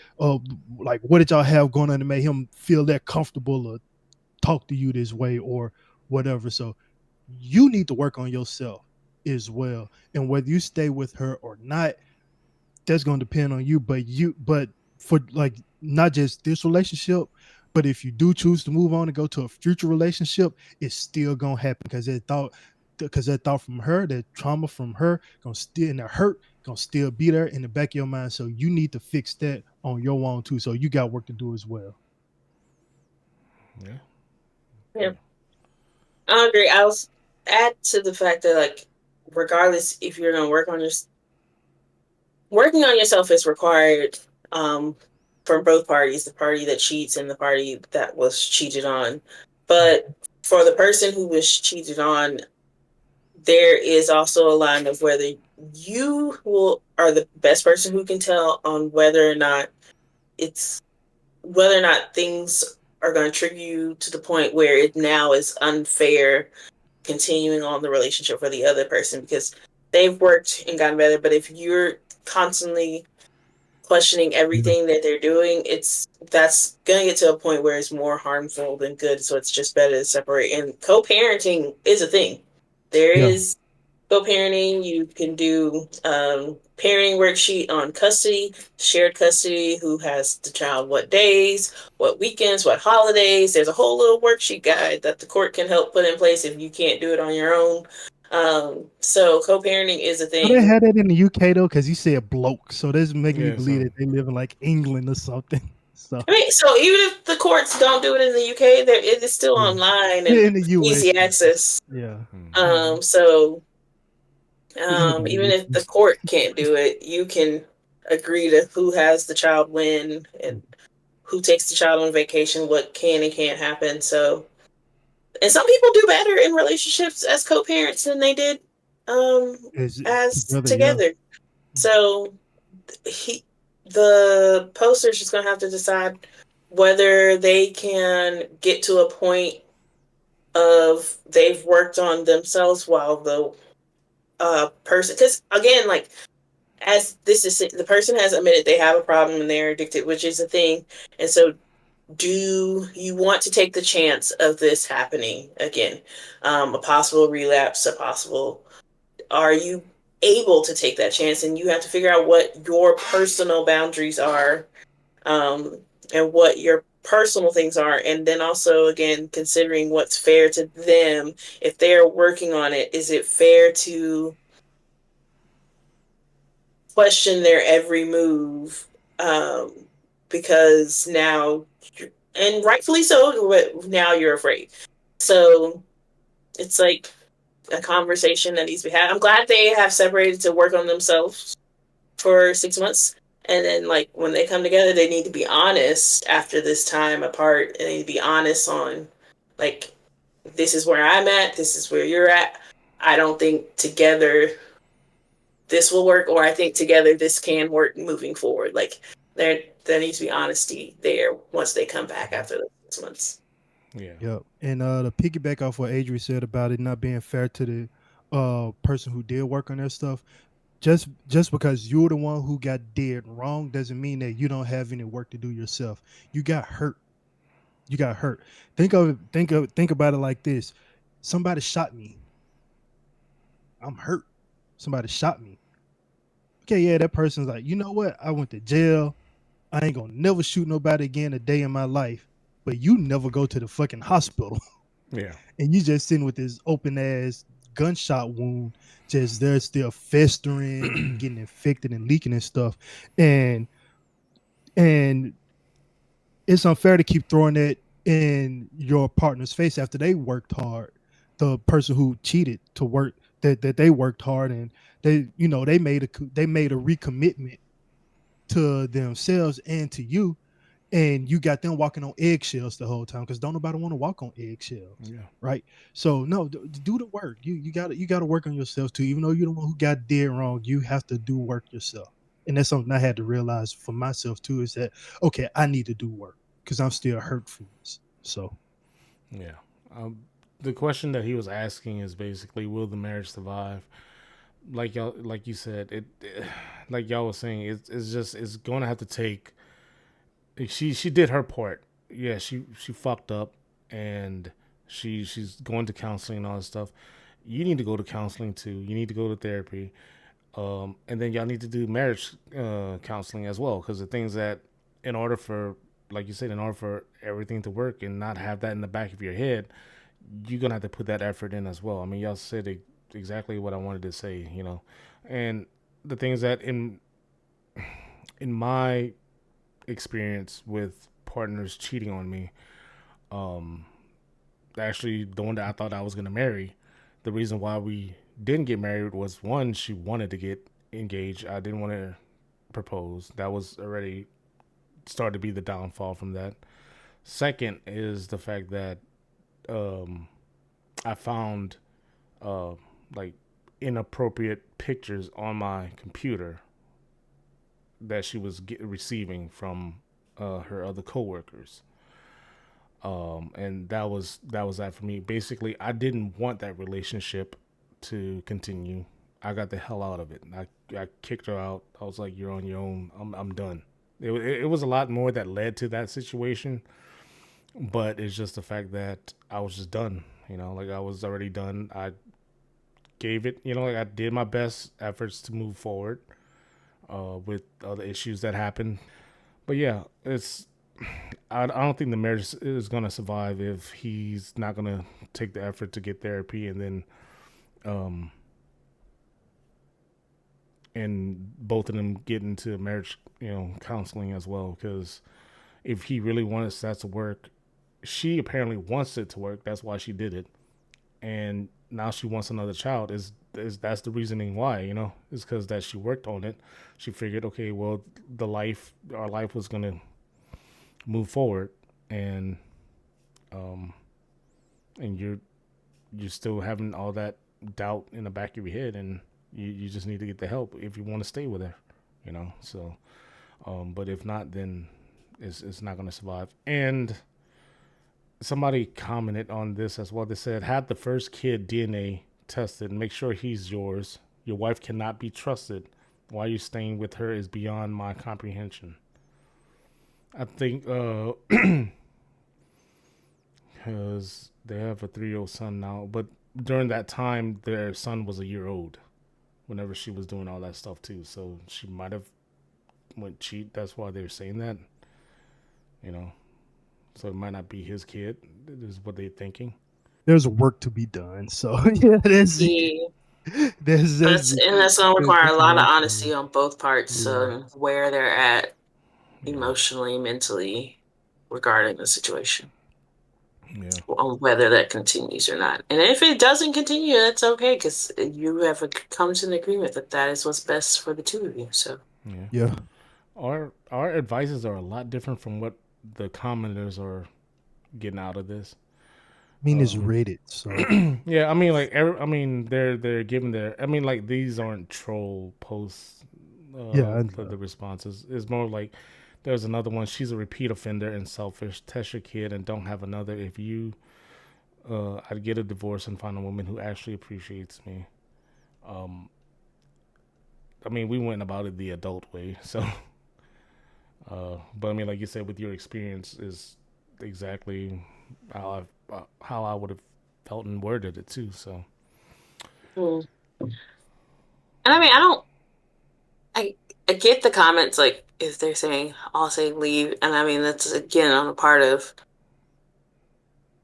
like what did y'all have going on to make him feel that comfortable to talk to you this way or whatever? So you need to work on yourself as well, and whether you stay with her or not, that's going to depend on you. But for like not just this relationship, but if you do choose to move on and go to a future relationship, it's still gonna happen because that thought from her, that trauma from her, gonna still, and the hurt gonna still be there in the back of your mind. So you need to fix that on your own too. So you got work to do as well. Yeah. Yeah, Yeah. I agree. I'll add to the fact that like, regardless if you're gonna working on yourself is required um, from both parties, the party that cheats and the party that was cheated on. But for the person who was cheated on, there is also a line of whether you will are the best person who can tell on it's whether or not things are going to trigger you to the point where it now is unfair continuing on the relationship for the other person because they've worked and gotten better. But if you're constantly questioning Yeah. everything that they're doing, that's gonna get to a point where it's more harmful than good. So it's just better to separate. And co-parenting is a thing. There Yeah. is co-parenting. You can do parenting worksheet on custody, shared custody, who has the child, what days, what weekends, what holidays. There's a whole little worksheet guide that the court can help put in place if you can't do it on your own. So co-parenting is a So they thing. had that in the UK though, because you said bloke. So that's making me Yeah. believe So that they live in like England or something. So I mean, so even if the courts don't do it in the UK, there it is still yeah. online Yeah, and in the US. easy access. Yeah. hmm. So even Anybody if the is. court can't do it, you can agree to who has the child when and who takes the child on vacation, what can and can't happen. So, and some people do better in relationships as co-parents than they did Is it as together? Yeah. together. So he, the poster's just gonna have to decide whether they can get to a point of they've worked on themselves while the person, because again, like as this is the person has admitted they have a problem and they're addicted, which is a thing. And so do you want to take the chance of this happening again? A possible relapse, a possible, are you able to take that chance? And you have to figure out what your personal boundaries are, um, and what your personal things are. And then also, again, considering what's fair to them. If they're working on it, is it fair to question their every move? Because now, and rightfully so, but now you're afraid. So it's like a conversation that needs to be had. I'm glad they have separated to work on themselves for 6 months. And then, like, when they come together, they need to be honest after this time apart. They need to be honest on, like, this is where I'm at, this is where you're at. I don't think together this will work, or I think together this can work moving forward. Like, there needs to be honesty there once they come back after the 6 months. Yeah. Yep. And to piggyback off what Adri said about it not being fair to the person who did work on their stuff, just because you're the one who got dead wrong doesn't mean that you don't have any work to do yourself. You got hurt. You got hurt. Think about it like this. Somebody shot me. I'm hurt. Somebody shot me. Okay, yeah, that person's like, you know what? I went to jail. I ain't gonna never shoot nobody again a day in my life. But you never go to the fucking hospital. Yeah. And you just sitting with this open ass gunshot wound, just there still festering and getting infected and leaking and stuff. And and it's unfair to keep throwing that in your partner's face after they worked hard. The person who cheated to work that they worked hard and they made a recommitment to themselves and to you, and you got them walking on eggshells the whole time because don't nobody want to walk on eggshells, Yeah. right? So no, do the work. You got to work on yourself too. Even though you're the one who got dead wrong, you have to do work yourself. And that's something I had to realize for myself too. Is that okay? I need to do work because I'm still hurt from this. So Yeah. Um, the question that he was asking is basically, will the marriage survive? Like y'all, like you said, like y'all was saying, it's just it's going to have to take. She did her part. Yeah, she fucked up, and she's going to counseling and all this stuff. You need to go to counseling too. You need to go to therapy, and then y'all need to do marriage counseling as well. Because the things that, in order for, like you said, in order for everything to work and not have that in the back of your head, you're gonna have to put that effort in as well. I mean, y'all said exactly what I wanted to say, and the things that in my experience with partners cheating on me, Actually, the one that I thought I was gonna marry. The reason why we didn't get married was one, she wanted to get engaged. I didn't want to propose. That was already started to be the downfall from that. Second is the fact that um, I found uh, like inappropriate pictures on my computer that she was receiving from her other coworkers. And that was that for me. Basically, I didn't want that relationship to continue. I got the hell out of it. I kicked her out. I was like, "You're on your own. I'm done." It was a lot more that led to that situation, but it's just the fact that I was just done. Like I was already done. I gave it. Like I did my best efforts to move forward with other issues that happened. But yeah, I don't think the marriage is going to survive if he's not going to take the effort to get therapy and then um and both of them get into marriage counseling as well, because if he really wants that to work, she apparently wants it to work, that's why she did it, and now she wants another child. Is That's the reasoning why, is because that she worked on it. She figured, okay, well, our life was going to move forward, and um and you're still having all that doubt in the back of your head, and you just need to get the help if you want to stay with her, so but if not, then it's not going to survive. And somebody commented on this as well. They said, have the first kid DNA tested and make sure he's yours. Your wife cannot be trusted. Why you're staying with her is beyond my comprehension. I think because they have a 3-year-old son now, but during that time their son was a year old whenever she was doing all that stuff too, so she might have went cheat. That's why they're saying that, you know so it might not be his kid, is what they're thinking. There's work to be done. So yeah, Yeah. that's That's gonna require a that's lot of work. honesty on both parts, Yeah, where they're at Yeah. emotionally, mentally, regarding the situation, Yeah. on whether that continues or not. And if it doesn't continue, that's okay, because you have come to an agreement that that is what's best for the two of you. So, Yeah. yeah. Our advices are a lot different from what the commenters are getting out of this. I mean, it's Um, rated, so yeah, I mean, like, they're giving their. I mean, like, these aren't troll posts. yeah, I The know. responses is more like, there's another one. She's a repeat offender and selfish. Test your kid and don't have another. If you, I'd get a divorce and find a woman who actually appreciates me. Um, I mean, we went about it the adult way, so. But I mean, like you said, with your experience, is exactly how I would have felt and worded it too. So mm. And I mean, I, I get the comments, like if they're saying, I'll say leave. And I mean, that's again on the part of,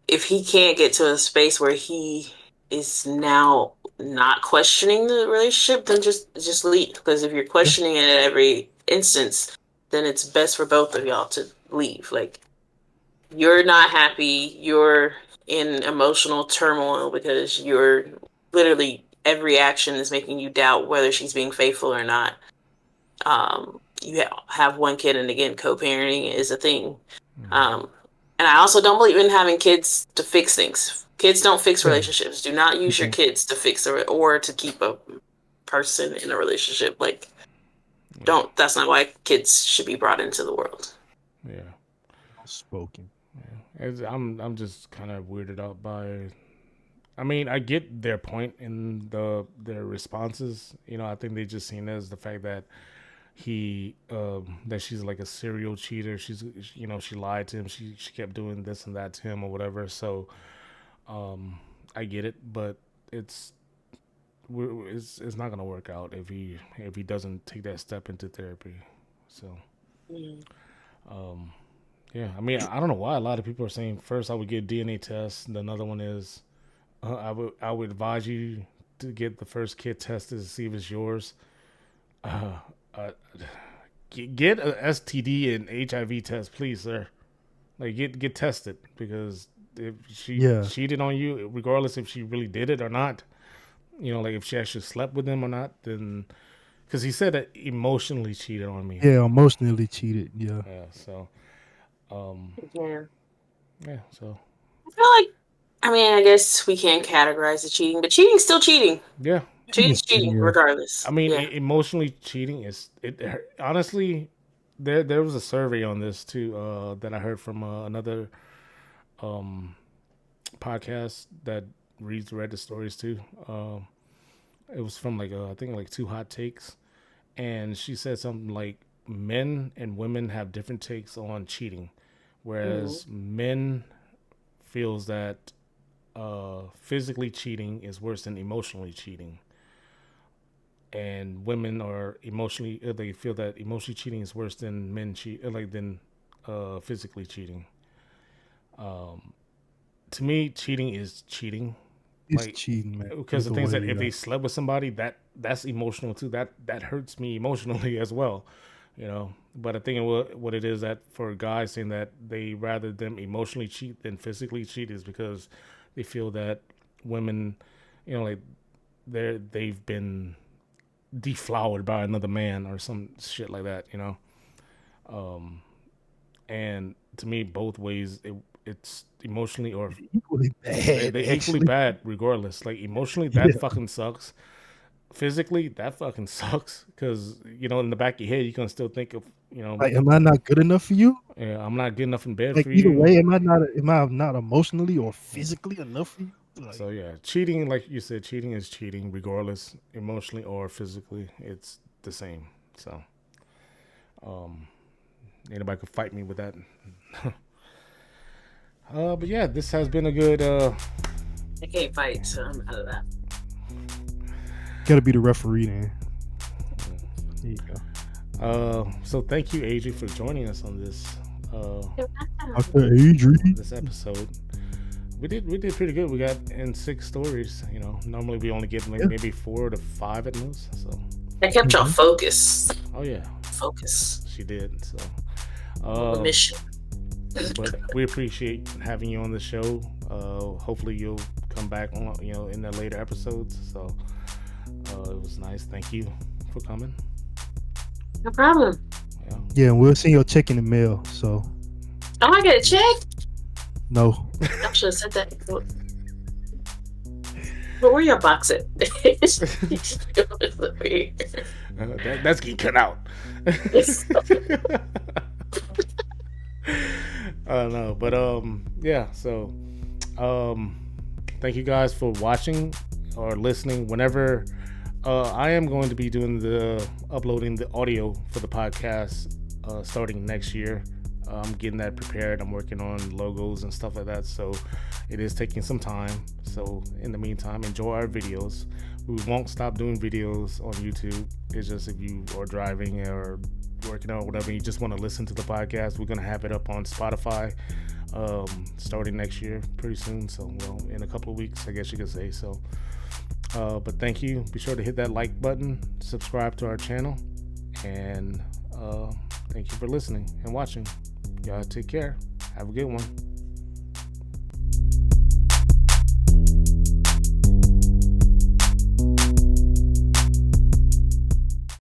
if he can't get to a space where he is now not questioning the relationship, then just leave. Because if you're Yeah, questioning it at every instance, then it's best for both of y'all to leave. Like, you're not happy, you're in emotional turmoil because you're literally, every action is making you doubt whether she's being faithful or not. You have one kid, and again, co-parenting is a thing. Um, and I also don't believe in having kids to fix things. Kids don't fix yeah. relationships. Do not You use your think kids to fix or to keep a person in a relationship. Like, yeah, don't. That's not why kids should be brought into the world. yeah. outspoken? I'm just kind of weirded out by. I mean, I get their point in their responses. I think they just seen it as the fact that that she's like a serial cheater. She lied to him. She kept doing this and that to him or whatever. So I get it, but it's it's not gonna work out if he doesn't take that step into therapy. So Mm. yeah, I mean, I don't know why a lot of people are saying first I would get DNA tests. The another one is I would advise you to get the first kit tested to see if it's yours. Uh, uh, get a STD and HIV test, please, sir. Like get tested, because if she Yeah. cheated on you, regardless if she really did it or not, like if she actually slept with him or not, then because he said that emotionally cheated on me. Yeah, emotionally cheated. Yeah. Yeah. So, um, Yeah. yeah. So, I feel like, I mean, I guess we can't categorize it cheating, but cheating's still cheating. yeah. Cheating is Cheating's cheating. cheating, Yeah. regardless. I mean, Yeah. emotionally cheating is it. Honestly, there was a survey on this too that I heard from another um podcast that read the stories too. It was from like I think like Two Hot Takes, and she said something like men and women have different takes on cheating, Mm-hmm. whereas men feels that physically cheating is worse than emotionally cheating, and women are emotionally they feel that emotionally cheating is worse than men cheat like than physically cheating. To me, cheating is cheating. It's Like, cheating, man. because the Either things way, that if yeah. they slept with somebody, that's emotional too. That hurts me emotionally as well, But I think what it is that for guys saying that they rather them emotionally cheat than physically cheat is because they feel that women, like they've been deflowered by another man or some shit like that. And to me, both ways it's emotionally or Equally bad, they equally actually. bad regardless. Like emotionally, that Yeah. fucking sucks. Physically, that fucking sucks because in the back of your head, you can still think of Like, am I not good enough for you? yeah, I'm not good enough in bed Like, for either you. way, am I not emotionally or physically enough for you? Like, So yeah, cheating, like you said, cheating is cheating regardless, emotionally or physically, it's the same. So anybody could fight me with that. But yeah, this has been a good. I can't fight, so I'm out of that. gotta be the referee then. There you go. So thank you, Adri, for joining us on this Dr. Adri. this episode. We did pretty good. We got in 6 stories. Normally we only get like Yeah. maybe 4 to 5 at most. So I kept y'all Mhm. focused. oh yeah, Focus she did. So on the mission. but we appreciate having you on the show. Hopefully you'll come back on in the later episodes. So it was nice. Thank you for coming. No problem. Yeah. Yeah, and we'll send your check in the mail. So Oh, I get a check? no. I should have said that before. But where your box at? That's getting cut out. I don't know, but yeah. So, thank you guys for watching or listening. Whenever I am going to be doing the uploading the audio for the podcast starting next year. I'm getting that prepared. I'm working on logos and stuff like that. So it is taking some time. So in the meantime, enjoy our videos. We won't stop doing videos on YouTube. It's just if you are driving or working out or whatever, you just want to listen to the podcast, we're going to have it up on Spotify starting next year pretty soon. So, well, in a couple of weeks, I guess you could say. So, but thank you. Be sure to hit that like button, subscribe to our channel, and thank you for listening and watching. Y'all take care. Have a good one.